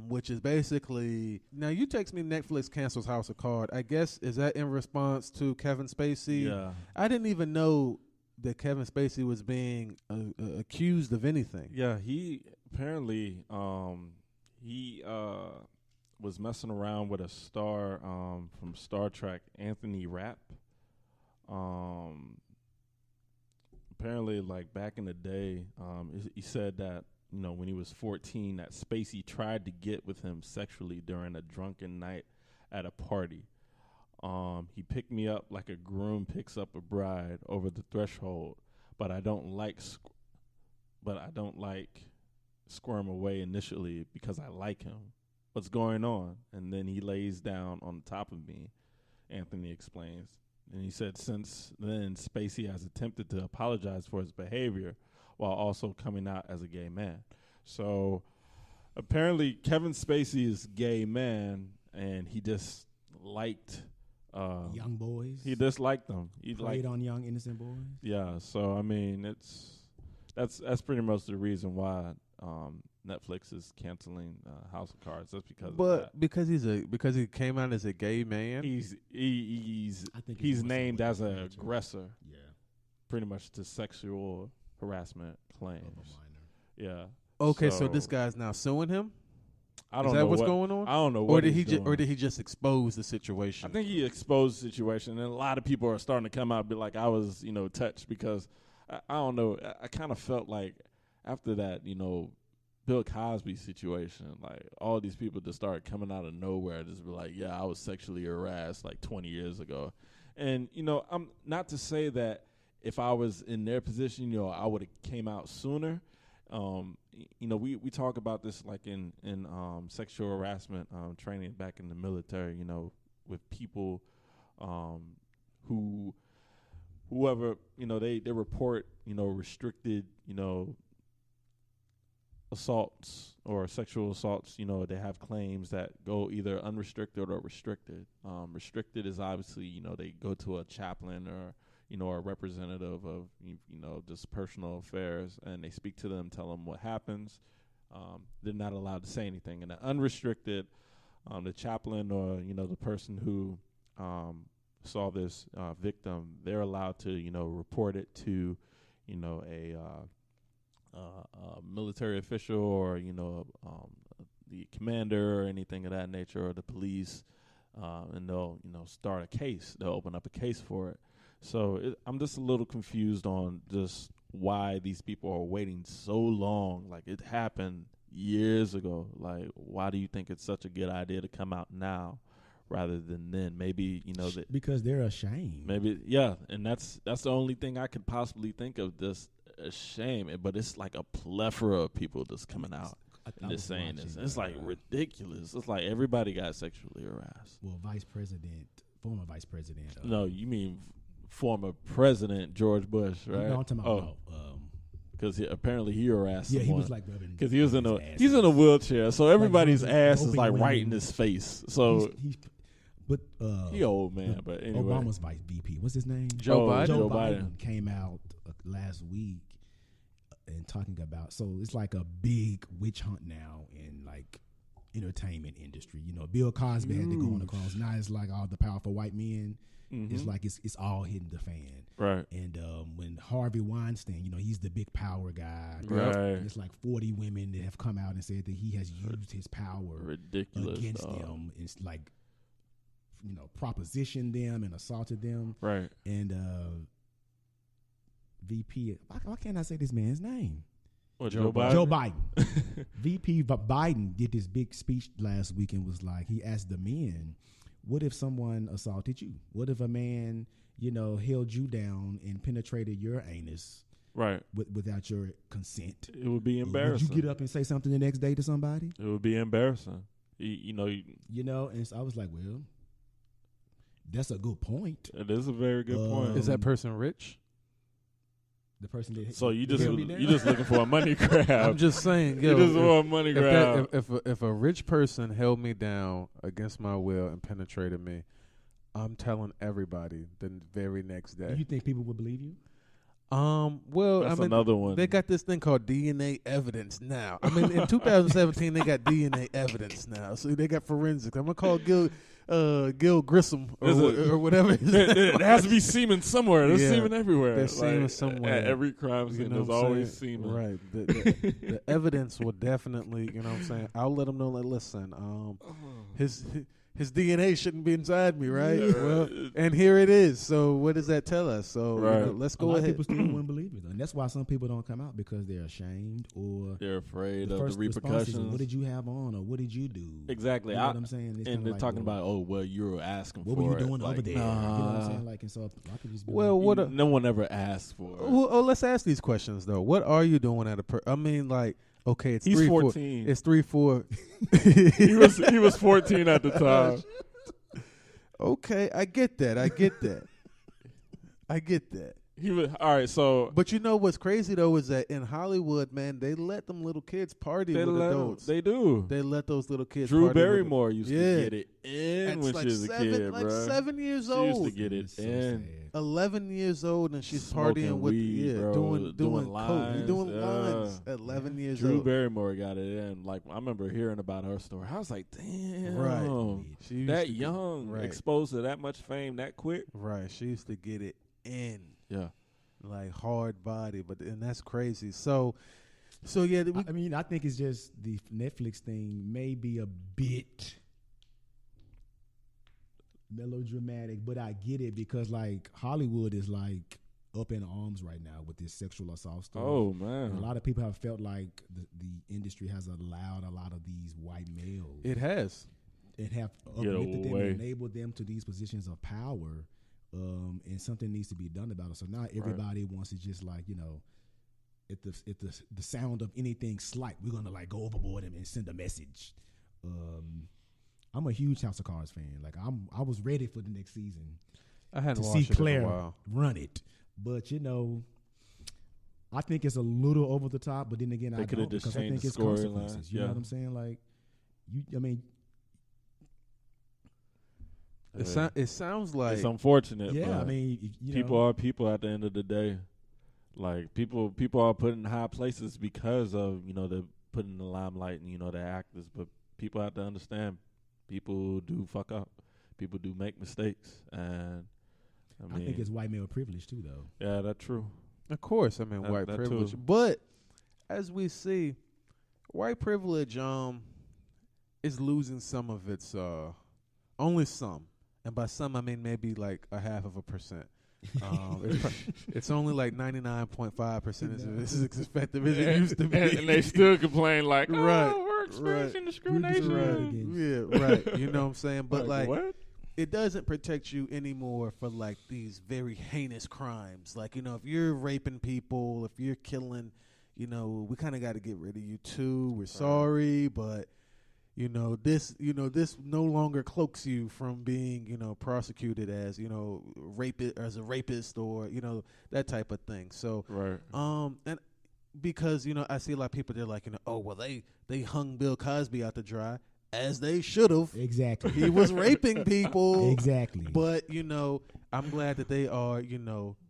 Which is basically, now you text me Netflix cancels House of Cards. I guess, is that in response to Kevin Spacey? Yeah. I didn't even know that Kevin Spacey was being accused of anything. Yeah, he apparently he was messing around with a star from Star Trek, Anthony Rapp. Apparently, like back in the day, he said that when he was 14, that Spacey tried to get with him sexually during a drunken night at a party. He picked me up like a groom picks up a bride over the threshold, but I don't like squirm away initially because I like him. What's going on? And then he lays down on top of me, Anthony explains. And he said since then, Spacey has attempted to apologize for his behavior while also coming out as a gay man. So apparently Kevin Spacey is a gay man, and he just liked young boys. He disliked them. He played on young innocent boys. Yeah, so I mean that's pretty much the reason why Netflix is canceling House of Cards. That's because of that. because he came out as a gay man. He's named as an aggressor. Yeah, pretty much to sexual harassment claims. Yeah. Okay, so this guy's now suing him? I don't know. Is that what's going on? I don't know or what did he's doing. Or did he just expose the situation? I think he exposed the situation, and a lot of people are starting to come out and be like, I was, touched because I don't know. I kind of felt like after that, Bill Cosby situation, like all these people just started coming out of nowhere, just be like, yeah, I was sexually harassed like 20 years ago. And, I'm not to say that if I was in their position, I would have came out sooner. We talk about this like in sexual harassment training back in the military, with people whoever, they report, restricted, assaults or sexual assaults, they have claims that go either unrestricted or restricted. Restricted is obviously, they go to a chaplain or, a representative of, just personal affairs, and they speak to them, tell them what happens. They're not allowed to say anything. And the unrestricted, the chaplain or, the person who saw this victim, they're allowed to, report it to, a military official or, the commander or anything of that nature, or the police, and they'll, start a case. They'll open up a case for it. So I'm just a little confused on just why these people are waiting so long. Like, it happened years ago. Like, why do you think it's such a good idea to come out now rather than then? Maybe, because they're ashamed. Maybe, yeah, and that's the only thing I could possibly think of, just a shame. But it's like a plethora of people just coming out and just saying this. It's like ridiculous. It's like everybody got sexually harassed. Well, former vice president. No, you mean former President George Bush, right? No, I'm talking about. Because apparently he harassed someone. He was like, because he's in a wheelchair, so everybody's ass is like right in his face. So he old man, but anyway, Obama's vice VP, what's his name? Joe Biden came out last week and talking about. So it's like a big witch hunt now in like entertainment industry. Bill Cosby had to go on the cross. Now it's like all the powerful white men. It's like it's all hitting the fan. Right. And when Harvey Weinstein, he's the big power guy. Right. It's like 40 women that have come out and said that he has used his power against them. It's like, propositioned them and assaulted them. Right. And VP, why can't I say this man's name? What, Joe Biden? Joe Biden. VP Biden did this big speech last week and was like, he asked the men, what if someone assaulted you? What if a man, held you down and penetrated your anus, right, without your consent? It would be embarrassing. Would you get up and say something the next day to somebody? It would be embarrassing. And so I was like, well, that's a good point. It is a very good point. Is that person rich? The person that so you just looking for a money grab. I'm just saying, you just want a money grab. If a rich person held me down against my will and penetrated me, I'm telling everybody the very next day. Do you think people would believe you? Well, that's another one. They got this thing called DNA evidence now. I mean, in 2017, they got DNA evidence now. So they got forensics. I'm gonna call Gil Grissom or whatever. There has to be semen somewhere. There's semen everywhere. There's semen somewhere. At every crime scene, there's always semen. Right. The evidence will definitely, you know what I'm saying? I'll let them know, like, listen, his DNA shouldn't be inside me, right? Yeah. Well, and here it is. So what does that tell us? So let's go ahead. People still wouldn't believe it, and that's why some people don't come out, because they're ashamed or they're afraid of the repercussions. What did you have on, or what did you do? Exactly. You know what I'm saying? It's and they're like, talking about, you were asking what for it. What were you doing like, over there? You know what I'm saying? Like, and so I could just be no one ever asked for it. Well, let's ask these questions though. What are you doing at I mean, like, okay, it's he's 14. 4. It's 3, 4. he was 14 at the time. Okay, I get that. I get that. He was all right. So, but you know what's crazy though is that in Hollywood, man, they let them little kids party with adults. They do. They let those little kids. Drew party Barrymore used to get it in when like she was a kid, like bro. 7 years She old. used to get it in. 11 years old, and she's Smoking partying with weed, bro, doing lines, coke, doing lines at 11 years Drew old. Barrymore got it in. Like, I remember hearing about her story. I was like, damn, right? That young, right. Exposed to that much fame that quick, right? She used to get it in, yeah, like hard body, and that's crazy. So yeah, I think it's just the Netflix thing may be a bit melodramatic, but I get it, because like Hollywood is like up in arms right now with this sexual assault stuff. Oh man, and a lot of people have felt like the industry has allowed a lot of these white males. It has, and have uplifted them and enabled them to these positions of power, and something needs to be done about it. So now everybody wants to just like, if the sound of anything slight, we're gonna like go overboard and send a message. I'm a huge House of Cards fan. Like I was ready for the next season. I hadn't to watched see it Claire in a while. run it, but I think it's a little over the top. But then again, I don't, because I think it's consequences. You know what I'm saying? Like It sounds like it's unfortunate. Yeah, but I mean, people are people at the end of the day. Like people are put in high places because of they're put in the limelight and they're actors. But people have to understand, people do fuck up, people do make mistakes, and I think it's white male privilege too, though. Yeah, that's true. Of course, I mean white privilege, too. but as we see, white privilege is losing some of its only some, and by some I mean maybe like 0.5%. It's only like 99.5% as effective as it used to be, and they still complain like, right, we're experiencing discrimination. Right. Yeah, right. You know what I'm saying? But like what? It doesn't protect you anymore for like these very heinous crimes. Like, if you're raping people, if you're killing, we kind of got to get rid of you too. We're sorry, but this no longer cloaks you from being, prosecuted as, as a rapist or, that type of thing. So, right. And because, I see a lot of people, they're like, oh, well, they hung Bill Cosby out to dry. As they should have. Exactly. He was raping people. Exactly. But, I'm glad that they are,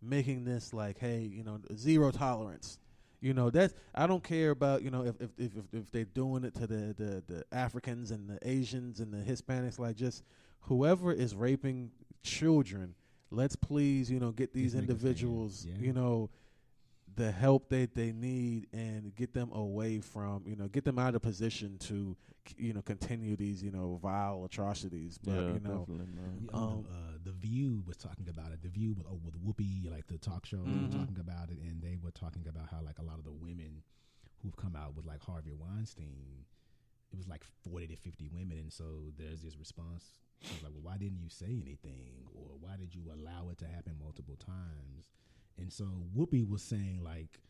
making this like, hey, zero tolerance. I don't care about, if they're doing it to the Africans and the Asians and the Hispanics, like just whoever is raping children, let's please, get these individuals, the help that they need and get them away from, get them out of position to, continue these, vile atrocities. But, definitely, man. The View was talking about it. The View with Whoopi, like the talk show, they were talking about it, and they were talking about how like a lot of the women who've come out with like Harvey Weinstein, it was like 40 to 50 women, and so there's this response. I was like, well, why didn't you say anything, or why did you allow it to happen multiple times? And so Whoopi was saying, like,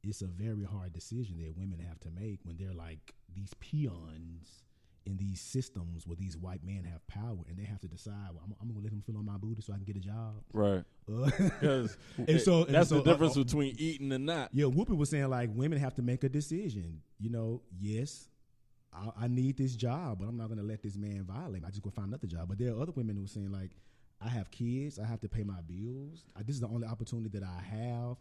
it's a very hard decision that women have to make when they're like these peons in these systems where these white men have power, and they have to decide, well, I'm going to let him fill on my booty so I can get a job. Right. Because that's the difference between eating and not. Yeah, Whoopi was saying, like, women have to make a decision. Yes, I need this job, but I'm not going to let this man violate me. I just go find another job. But there are other women who are saying, like, I have kids. I have to pay my bills. This is the only opportunity that I have.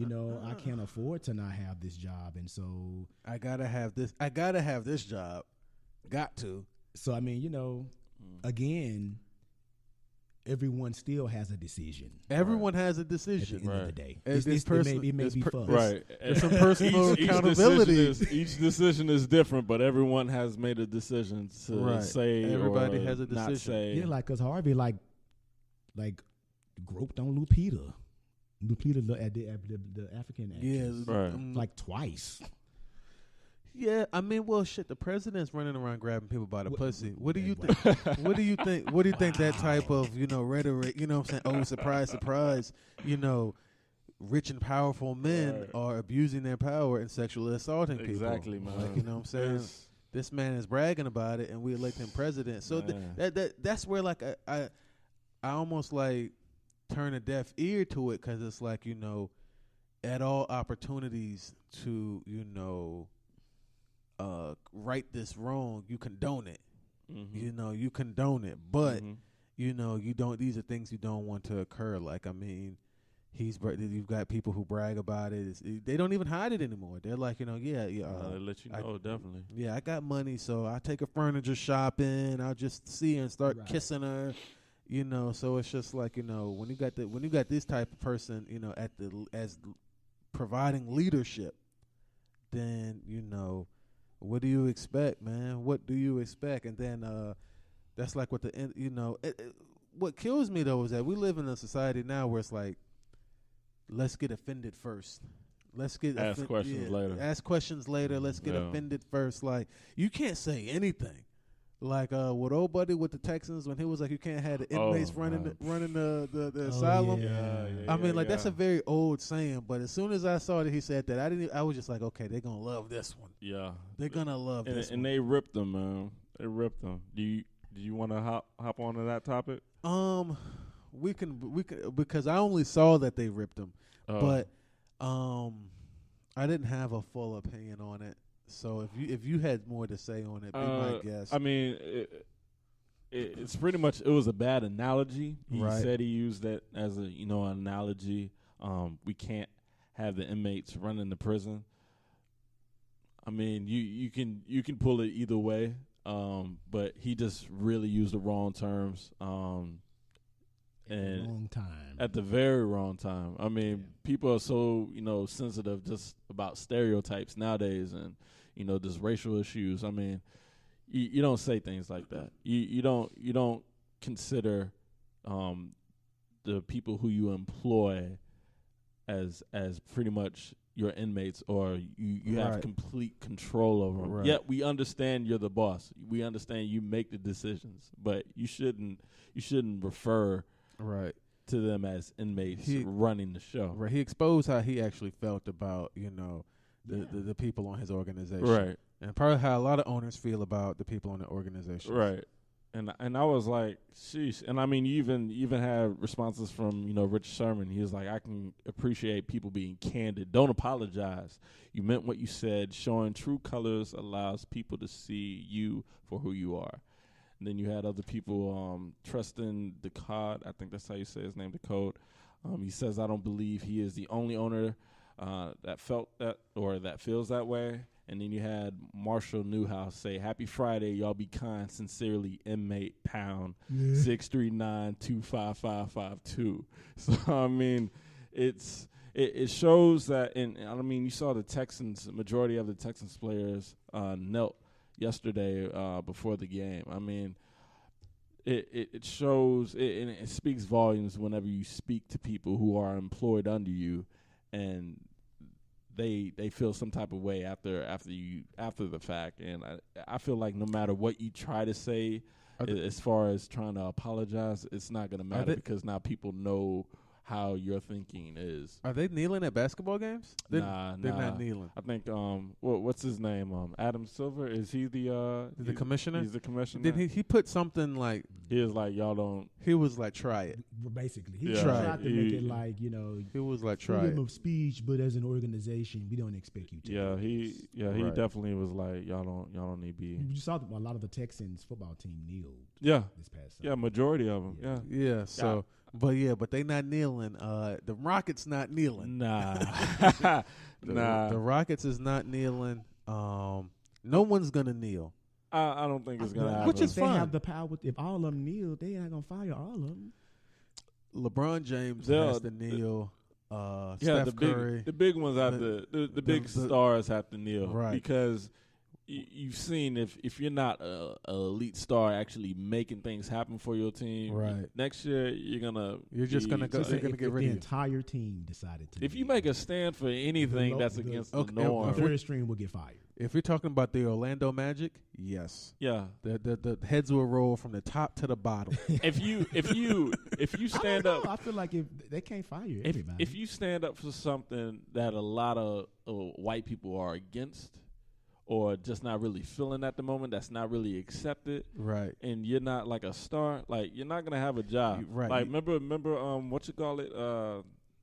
I can't afford to not have this job, and so I gotta have this. I gotta have this job. Got to. So I mean, again, everyone still has a decision. Everyone has a decision. At the end of the day, it may be fun. Right. There's some personal accountability. Each decision is different, but everyone has made a decision to say. Everybody or has a decision. Not say. Yeah, like because Harvey like groped on Lupita at the African actress. Like twice. Yeah, I mean, well, shit. The president's running around grabbing people by the pussy. What do you think? What do you think? What do you think that type of rhetoric? You know what I'm saying? Oh, surprise, surprise. Rich and powerful men are abusing their power and sexually assaulting people. Exactly, man. Like, you know what I'm saying? This man is bragging about it, and we elect him president. So that's where like I almost like turn a deaf ear to it, because it's like, at all opportunities to right this wrong, you condone it. Mm-hmm. You condone it, but you don't. These are things you don't want to occur. Like, I mean, you've got people who brag about it. They don't even hide it anymore. They're like, they let you know, definitely. Yeah, I got money, so I take her furniture shopping. I'll just see her and start kissing her. So it's just like, when you got this type of person, as providing leadership, then what do you expect, man? What do you expect? And then that's like what what kills me though is that we live in a society now where it's like, let's get offended first. Let's get ask questions later. Ask questions later. Let's get offended first. Like, you can't say anything. Like with old buddy with the Texans, when he was like, you can't have the inmates running the asylum. I mean, that's a very old saying. But as soon as I saw that he said that, I was just like, okay, they're gonna love this one. Yeah, they're gonna love this one. And they ripped them, man. They ripped them. Do you want to hop onto that topic? We can because I only saw that they ripped them, but I didn't have a full opinion on it. So if you had more to say on it, be my guest. I mean, it's pretty much, it was a bad analogy. He Right. said he used that as a, an analogy. We can't have the inmates running the prison. I mean, you can pull it either way, but he just really used the wrong terms. And wrong time. At the very wrong time. I mean, people are so, sensitive just about stereotypes nowadays and, just racial issues. I mean, you don't say things like that. You don't consider the people who you employ as pretty much your inmates, or you have complete control over them. Right. Yet we understand you're the boss. We understand you make the decisions, but you shouldn't refer to them as inmates running the show. Right. He exposed how he actually felt about, the people on his organization. Right. And probably how a lot of owners feel about the people on the organization. Right. And I was like, sheesh. And I mean, you even had responses from, Rich Sherman. He was like, I can appreciate people being candid. Don't apologize. You meant what you said. Showing true colors allows people to see you for who you are. And then you had other people, Tristan Decode, I think that's how you say his name, Decode. He says, I don't believe he is the only owner that felt that or that feels that way. And then you had Marshall Newhouse say, Happy Friday, y'all be kind. Sincerely, inmate pound 639-25552. So, I mean, it shows that, and I mean, you saw the majority of the Texans players knelt yesterday before the game. I mean, it shows, and it speaks volumes whenever you speak to people who are employed under you, and they feel some type of way after the fact. And I feel like no matter what you try to say, as far as trying to apologize, it's not going to matter because now people know how your thinking is. Are they kneeling at basketball games? They're not kneeling. I think what's his name? Adam Silver, is he the commissioner? He's the commissioner. Did he put something like, he was like, y'all don't. He was like, try it. Basically, he Yeah. tried to make it like, He was like, try freedom it. of speech, but as an organization, we don't expect you to. He Right. definitely was like, y'all don't need to be. You saw a lot of the Texans football team kneeled. Yeah, this past Sunday. yeah, majority of them. Yeah. Yeah. So, but they not kneeling. The Rockets not kneeling. Nah, The Rockets is not kneeling. No one's gonna kneel. I don't think it's gonna happen. Which is they fine. have the power. If all of them kneel, they not gonna fire all of them. LeBron James has to kneel. Steph Curry. The big ones have the big stars have to kneel, Right. Because you've seen if you're not a elite star actually making things happen for your team, Right. next year you're just gonna go. So They're gonna get rid the of you. entire team decided to. If you kneel, make a stand for anything that's against the norm, the third string will get fired. If you're talking about the Orlando Magic, yes. yeah. The heads will roll from the top to the bottom. If you stand I up, I feel like if they can't fire everybody. if you stand up for something that a lot of white people are against, or just not really feeling at the moment, that's not really accepted, Right. and you're not like a star, like you're not gonna have a job. Right. Like remember what you call it?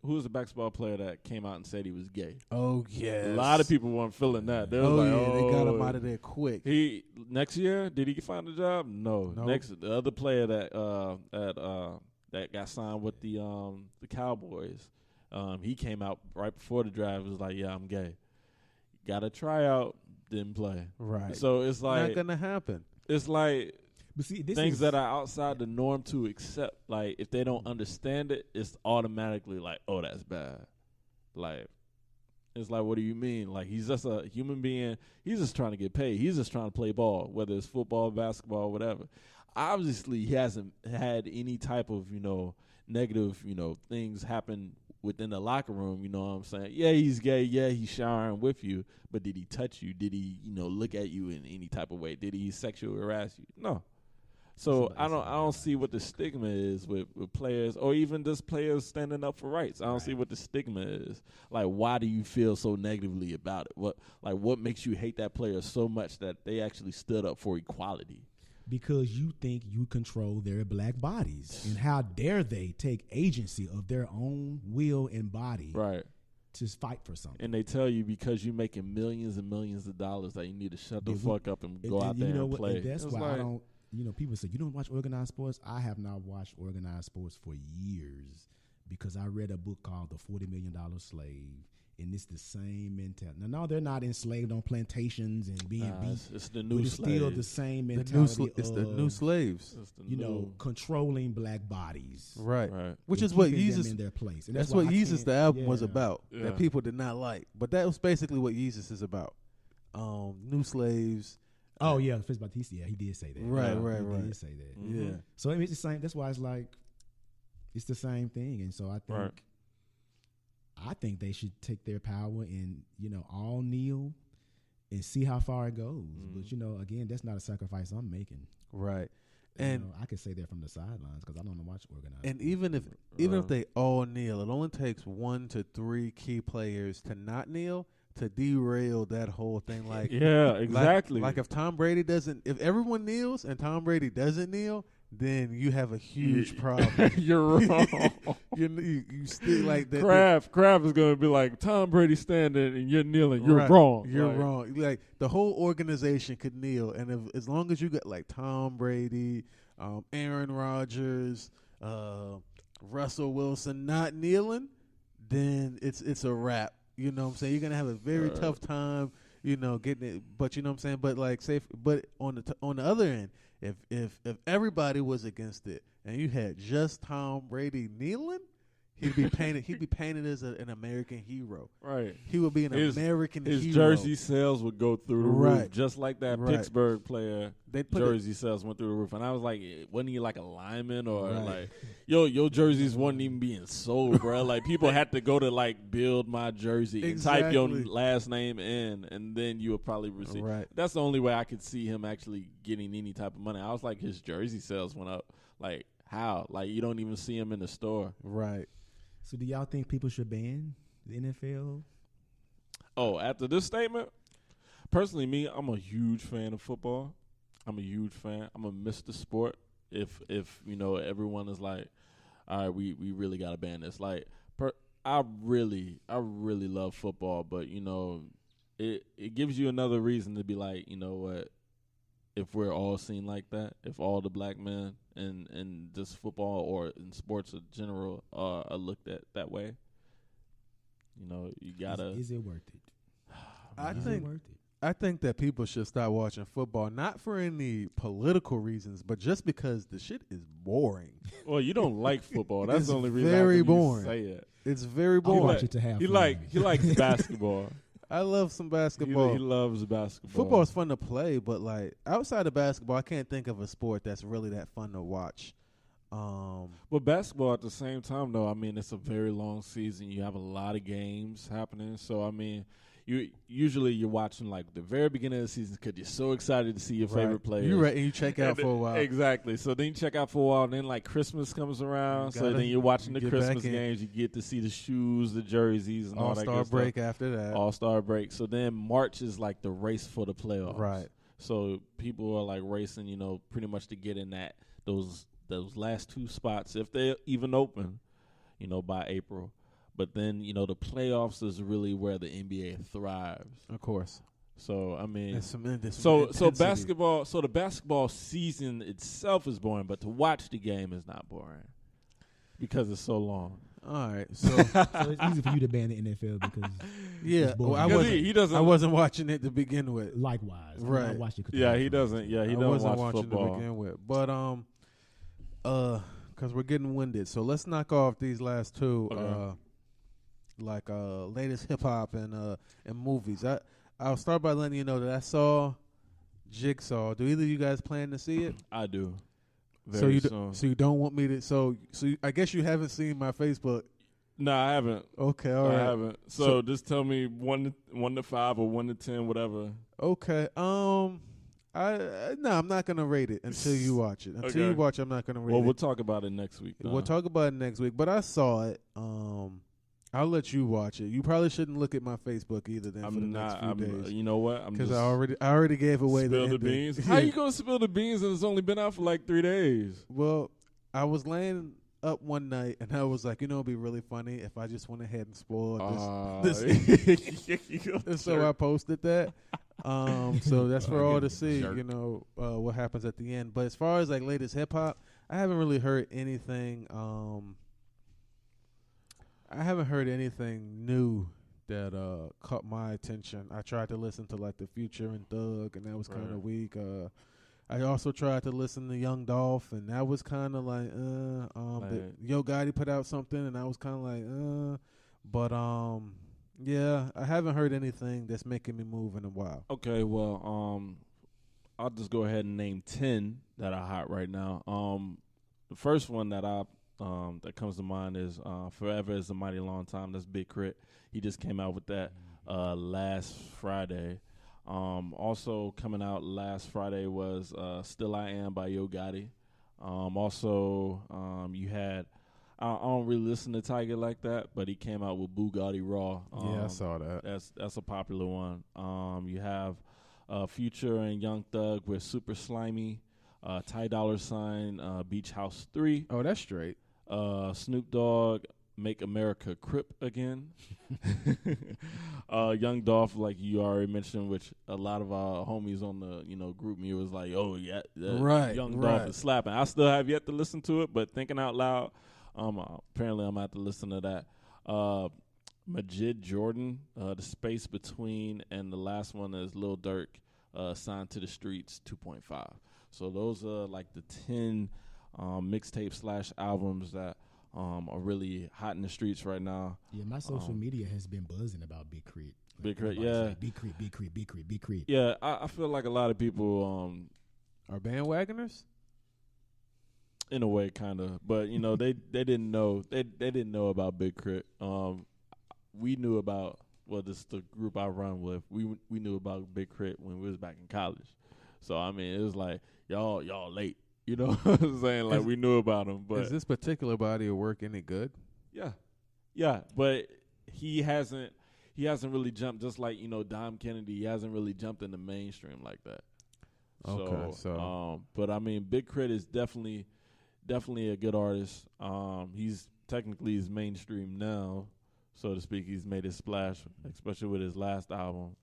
Who was the basketball player that came out and said he was gay? Oh yeah. A lot of people weren't feeling that. They was Oh like, yeah, they got him "Oh." out of there quick. He next year, did he find a job? No. Nope. The other player that got signed with the Cowboys, he came out right before the draft. Was like, yeah, I'm gay. Got a tryout, didn't play. Right. So it's like not gonna happen. It's like but see, this things is, that are outside the norm to accept. Like if they don't understand it, it's automatically like, oh, that's bad. Like it's like, what do you mean? Like he's just a human being. He's just trying to get paid. He's just trying to play ball, whether it's football, basketball, whatever. Obviously, he hasn't had any type of negative things happen within the locker room. You know what I'm saying? Yeah, he's gay. Yeah, he's showering with you. But did he touch you? Did he look at you in any type of way? Did he sexually harass you? No. So I don't see what the stigma is with players, or even just players standing up for rights. I don't see what the stigma is. Like, why do you feel so negatively about it? What makes you hate that player so much that they actually stood up for equality? Because you think you control their black bodies, and how dare they take agency of their own will and body, right, to fight for something. And they tell you because you're making millions and millions of dollars that you need to shut the fuck up and go out there and play. And that's why I don't. people say you don't watch organized sports. I have not watched organized sports for years because I read a book called The $40 Million Slave. And it's the same mentality. Now, no, they're not enslaved on plantations and being beat. It's the new slaves. It's still the same mentality. It's the new slaves. Controlling black bodies. Right. Which is what Yeezus in their place. And that's what Yeezus the album was about. That people did not like. But that was basically what Yeezus is about. New slaves. Oh yeah, Fitz Batista. Yeah, he did say that. Right. He did say that. Mm-hmm. Yeah. So it's the same. That's why it's like it's the same thing. And so I think. Right. I think they should take their power and, all kneel and see how far it goes. But, again, that's not a sacrifice I'm making. Right. And I could say that from the sidelines because I don't watch organized. And even if they all kneel, it only takes 1 to 3 key players to not kneel to derail that whole thing. Like yeah, exactly. Like if if everyone kneels and Tom Brady doesn't kneel, then you have a huge problem. You're wrong. you still like that. Kraft is going to be like, Tom Brady standing and you're kneeling. You're wrong. You're wrong. Like the whole organization could kneel, and as long as you got like Tom Brady, Aaron Rodgers, Russell Wilson not kneeling, then it's a wrap. You know what I'm saying? You're gonna have a very tough time, getting it. But you know what I'm saying? But like but on the other end, if everybody was against it and you had just Tom Brady kneeling, he'd be painted as an American hero. Right. He would be American hero. His jersey sales would go through the roof, just like that Pittsburgh player. Jersey sales went through the roof, and I was like, wasn't he like a lineman or like, your jerseys wasn't even being sold, bro. Like people had to go to like build my jersey and type your last name in, and then you would probably receive. Right. That's the only way I could see him actually getting any type of money. I was like, his jersey sales went up. Like how? Like you don't even see him in the store. Right. So do y'all think people should ban the NFL? Oh, after this statement, personally, I'm a huge fan of football. I'm a huge fan. I'm a miss the sport. If everyone is like, all right, we really gotta ban this. Like, I really love football, but it gives you another reason to be like, you know what? If we're all seen like that, if all the black men in just football or in sports in general are looked at that way, you gotta. Is it worth it? I think that people should stop watching football, not for any political reasons, but just because the shit is boring. Well, you don't like football. That's the only reason. Very boring. Say it. It's very boring. I watch it to have fun. He likes basketball. I love some basketball. He loves basketball. Football is fun to play, but like outside of basketball, I can't think of a sport that's really that fun to watch. But basketball at the same time, though, I mean, it's a very long season. You have a lot of games happening. So, I mean, you're watching like the very beginning of the season because you're so excited to see your favorite players. You're right, and you check out for a while. Exactly. So then you check out for a while, and then like Christmas comes around. So then you're watching the Christmas games. You get to see the shoes, the jerseys, and all that good stuff. All-Star break after that. All-Star break. So then March is like the race for the playoffs. Right. So people are like racing, pretty much to get in those last 2 spots if they're even open, by April. But then, the playoffs is really where the NBA thrives. Of course. So, I mean, so basketball, so the basketball season itself is boring, but to watch the game is not boring because it's so long. All right. So it's easy for you to ban the NFL because I wasn't watching it to begin with. Likewise. Right. He doesn't wasn't watch football to begin with. But because we're getting winded, so let's knock off these last 2 latest hip hop and movies. I'll start by letting you know that I saw Jigsaw. Do either of you guys plan to see it? I do. So you don't want me to? So I guess you haven't seen my Facebook. No, I haven't. Okay, all right. I haven't. So just tell me 1 to 5 or 1 to 10, whatever. Okay. I'm not gonna rate it until you watch it. Until you watch, I'm not gonna rate it. Well, we'll talk about it next week. We'll talk about it next week. But I saw it. I'll let you watch it. You probably shouldn't look at my Facebook either. Then for the next few days. You know what? Because I already gave away the beans. How you gonna spill the beans and it's only been out for like 3 days? Well, I was laying up one night and I was like, it'd be really funny if I just went ahead and spoiled this. And so I posted that. So that's for all to see, jerk. you know, what happens at the end. But as far as like latest hip hop, I haven't really heard anything. I haven't heard anything new that caught my attention. I tried to listen to like the Future and Thug, and that was kind of weak. I also tried to listen to Young Dolph, and that was kind of like, Yo Gotti put out something, and I was kind of like, but yeah, I haven't heard anything that's making me move in a while. Okay, well, I'll just go ahead and name 10 that are hot right now. The first one that that comes to mind is Forever Is a Mighty Long Time. That's Big Crit. He just came out with that last Friday. Also coming out last Friday was Still I Am by Yo Gotti. Also, you had, I don't really listen to Tiger like that, but he came out with Bugatti Raw. Yeah, I saw that. That's a popular one. You have Future and Young Thug with Super Slimy, Ty Dolla $ign, Beach House 3. Oh, that's straight. Snoop Dogg, Make America Crip Again. Young Dolph, like you already mentioned, which a lot of our homies on the group me was like, oh yeah, Young Dolph is slapping. I still have yet to listen to it, but thinking out loud, apparently I'm gonna have to listen to that. Majid Jordan, The Space Between, and the last one is Lil Durk, Signed to the Streets 2.5. So those are like the 10 mixtape / albums that are really hot in the streets right now. Yeah, my social media has been buzzing about Big Crit. Big Crit, yeah. Like, Big Crit, Big Crit, Big Crit, Big Crit. Yeah, I feel like a lot of people are bandwagoners. In a way, kind of, but they didn't know they didn't know about Big Crit. We knew about this is the group I run with. We knew about Big Crit when we was back in college. So I mean, it was like y'all late. You know what I'm saying? Like, we knew about him. But is this particular body of work any good? Yeah. But he hasn't really jumped, just like, Dom Kennedy. He hasn't really jumped in the mainstream like that. Okay. So but I mean, Big Crit is definitely a good artist. He's mainstream now, so to speak. He's made his splash, especially with his last album.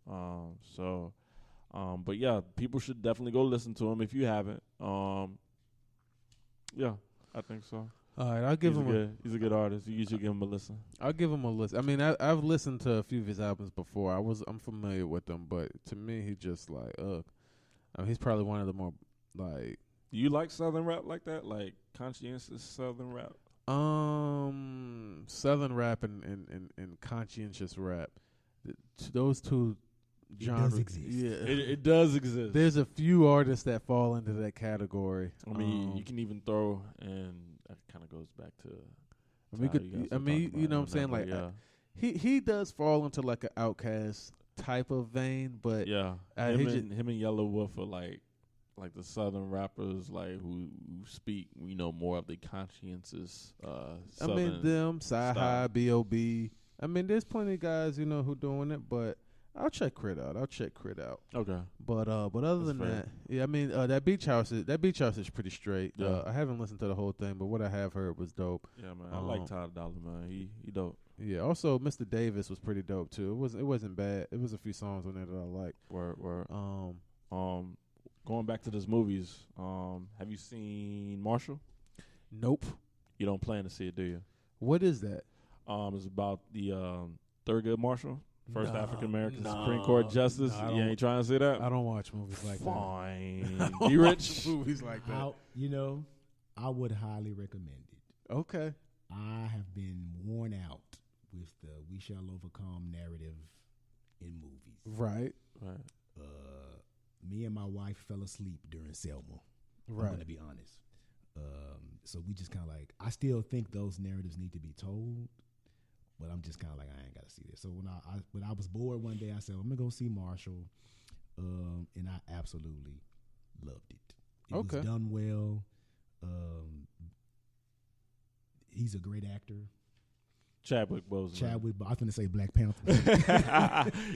But yeah, people should definitely go listen to him if you haven't. Yeah, I think so. All right, I'll give him. He's a good artist. You should give him a listen. I'll give him a listen. I mean, I've listened to a few of his albums before. I'm familiar with them, but to me, he just like, I mean, he's probably one of the more like. Do you like Southern rap like that, like conscientious Southern rap? Southern rap and conscientious rap. Those two genres exist. Yeah, it does exist. There's a few artists that fall into that category. I mean, you can even throw, and that kind of goes back to. You know what I'm saying? Like, yeah. He does fall into like an Outkast type of vein, but yeah, him and Yellow Wolf are like the Southern rappers, like who speak, more of the conscientious. I mean, them, Sci-Hi, B.O.B. I mean, there's plenty of guys, who doing it, but I'll check Crit out. Okay. But other than that, yeah, I mean, that Beach House is pretty straight. Yeah. I haven't listened to the whole thing, but what I have heard was dope. Yeah, man. I like Ty Dolla, man. He dope. Yeah. Also, Mr. Davis was pretty dope too. It wasn't bad. It was a few songs on there that I liked. Word. Going back to those movies, have you seen Marshall? Nope. You don't plan to see it, do you? What is that? It's about the Thurgood Marshall, first African American Supreme Court Justice. You ain't trying to see that? I don't watch movies like that. Fine. Dee Rich? Movies like that. I would highly recommend it. Okay. I have been worn out with the "we shall overcome" narrative in movies. Right. Me and my wife fell asleep during Selma. Right. I'm going to be honest. So we just kind of like, I still think those narratives need to be told, but I'm just kind of like, I ain't got to see this. So when I was bored one day, I said, I'm going to go see Marshall. And I absolutely loved it. It was done well. He's a great actor. Chadwick Boseman. I was going to say Black Panther.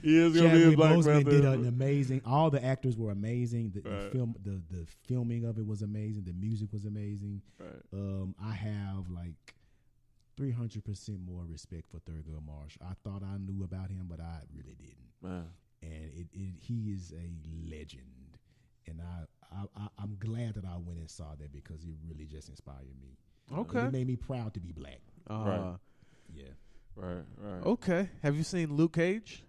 He is going to be a Black Panther. Did an amazing. All the actors were amazing. The filming of it was amazing. The music was amazing. Right. I have like 300% more respect for Thurgood Marshall. I thought I knew about him, but I really didn't. Man. And he is a legend, and I'm glad that I went and saw that because it really just inspired me. Okay, it made me proud to be black. Right. Yeah. Right. Okay. Have you seen Luke Cage?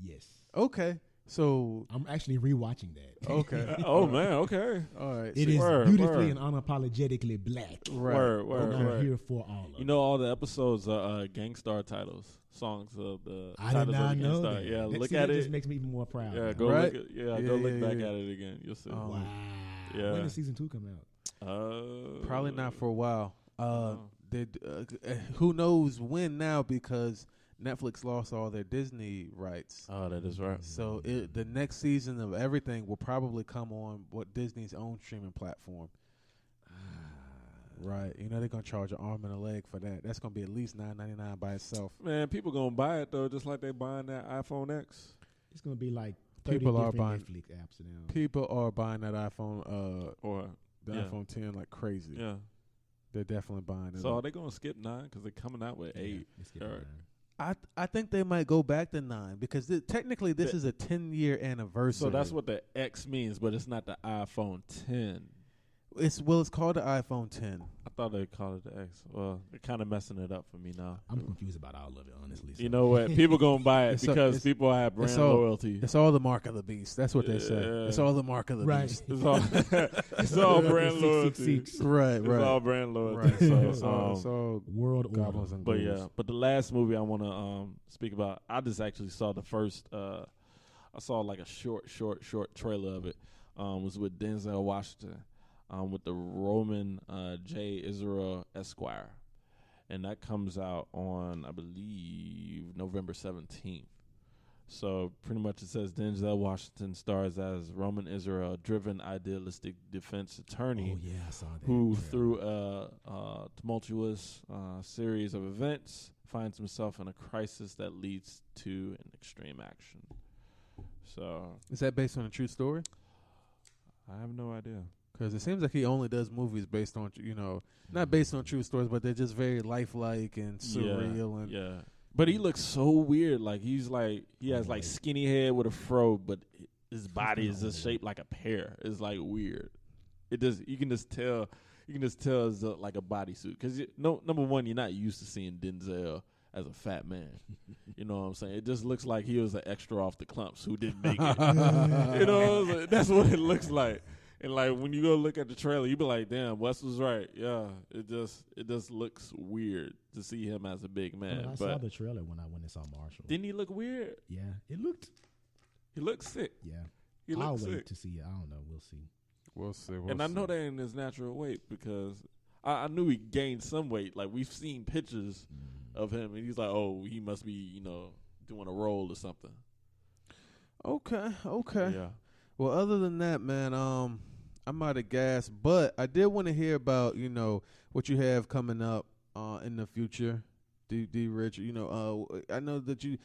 Yes. Okay. So I'm actually rewatching that. Okay. Oh man. Okay. All right. It is beautifully and unapologetically black. Right. I'm here for all of it. You know all the episodes are Gangstar titles, songs of the I titles did not of the know Gangstar. that. Yeah, look See, at that it. just makes me even more proud. Yeah, now. go Right? look. Yeah, Go look back yeah. at it again. You'll see. Wow. Yeah. When does season 2 come out? Probably not for a while. Who knows when now, because Netflix lost all their Disney rights. Oh, that is right. So the next season of everything will probably come on Disney's own streaming platform. Right. You know they're going to charge an arm and a leg for that. That's going to be at least $9.99 by itself. Man, people going to buy it, though, just like they buying that iPhone X. It's going to be like 30 People are different buying Netflix apps now. People are buying that iPhone Or iPhone 10 like crazy. Yeah. They're definitely buying it. So are they going to skip 9? Because they're coming out with 8. Let's get All right. mine. I think they might go back to 9 because technically this is a 10-year anniversary. So that's what the X means, but it's not the iPhone 10. It's called the iPhone 10. I thought they called it the X. Well, they're kind of messing it up for me now. I'm confused about all of it, honestly. You know what? People going to buy it because people have brand loyalty. It's all the mark of the beast. That's what they say. It's all the mark of the beast. It's all brand loyalty. Right. It's all brand loyalty. Right. So, it's all world goblins order. and but ghouls. yeah, but the last movie I want to speak about, I just actually saw the first. I saw like a short trailer of it. Was with Denzel Washington, with the Roman J. Israel Esquire, and that comes out on, I believe, November 17th. So pretty much it says Denzel Washington stars as Roman Israel, driven idealistic defense attorney. Oh yeah, I saw that. Who, through a tumultuous series of events, finds himself in a crisis that leads to an extreme action. So, is that based on a true story? I have no idea. Because it seems like he only does movies based on, not based on true stories, but they're just very lifelike and surreal. Yeah. But he looks so weird. Like he has like skinny head with a fro, but his body is just shaped like a pear. It's like weird. You can just tell it's like a bodysuit. Because number one, you're not used to seeing Denzel as a fat man. You know what I'm saying? It just looks like he was an extra off the Clumps who didn't make it. That's what it looks like. And like when you go look at the trailer, you be like, "Damn, Wes was right." Yeah, it just looks weird to see him as a big man. I saw the trailer when I went and saw Marshall. Didn't he look weird? Yeah, it looked. He looked sick. Yeah, I'll wait to see it. I don't know. We'll see. We'll see. And I know that in his natural weight because I knew he gained some weight. Like we've seen pictures of him, and he's like, "Oh, he must be, doing a role or something." Okay. Yeah. Well, other than that, man, I'm out of gas, but I did want to hear about, what you have coming up in the future, Dee Rich. I know that you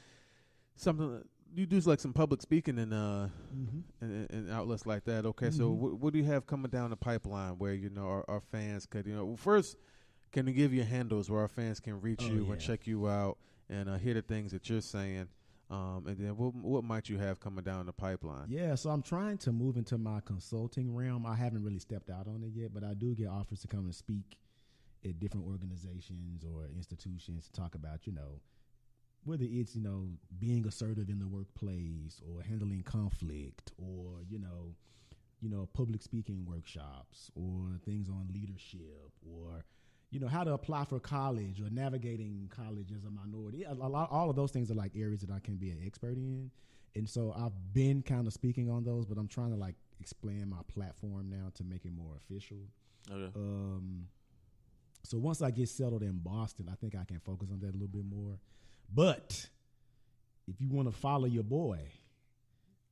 do like some public speaking and outlets like that. Okay, so what do you have coming down the pipeline where our fans could first, can you give your handles where our fans can reach you and check you out and hear the things that you're saying? And then what might you have coming down the pipeline? Yeah, so I'm trying to move into my consulting realm. I haven't really stepped out on it yet, but I do get offers to come and speak at different organizations or institutions to talk about, whether it's, being assertive in the workplace or handling conflict or, public speaking workshops or things on leadership or how to apply for college or navigating college as a minority. All of those things are like areas that I can be an expert in. And so I've been kind of speaking on those, but I'm trying to like expand my platform now to make it more official. Okay. So once I get settled in Boston, I think I can focus on that a little bit more. But if you want to follow your boy,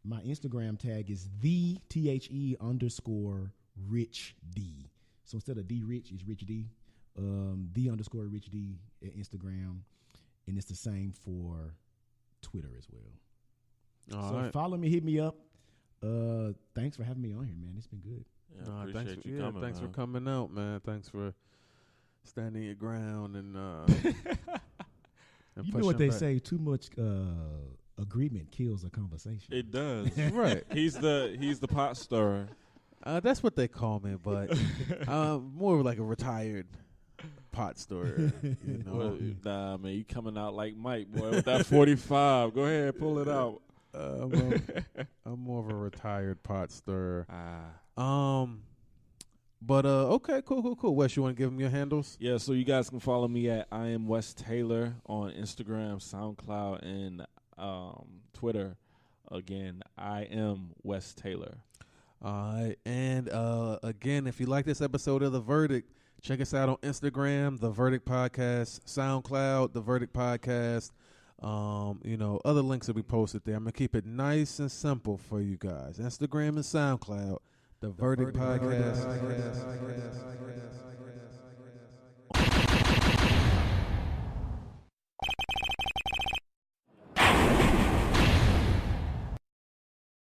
my Instagram tag is _Rich D. So instead of D Rich, it's Rich D. _Rich D at Instagram, and it's the same for Twitter as well. All right. Follow me, hit me up. Thanks for having me on here, man. It's been good. Thanks for coming out, man. Thanks for standing your ground and you know what they say, too much agreement kills a conversation. It does. Right. He's the pot stirrer. That's what they call me, but more like a retired pot stirrer. You know? Well, nah, man, you coming out like Mike, boy, with that 45. Go ahead, pull it out. I'm more of a retired pot stirrer. But okay, cool. Wes, you want to give them your handles? Yeah, so you guys can follow me at IAMWESTAYLOR on Instagram, SoundCloud, and Twitter. Again, IAMWESTAYLOR. All right, and again, if you like this episode of The Verdict, check us out on Instagram, The Verdict Podcast, SoundCloud, The Verdict Podcast. Other links will be posted there. I'm gonna keep it nice and simple for you guys. Instagram and SoundCloud, The Verdict Podcast.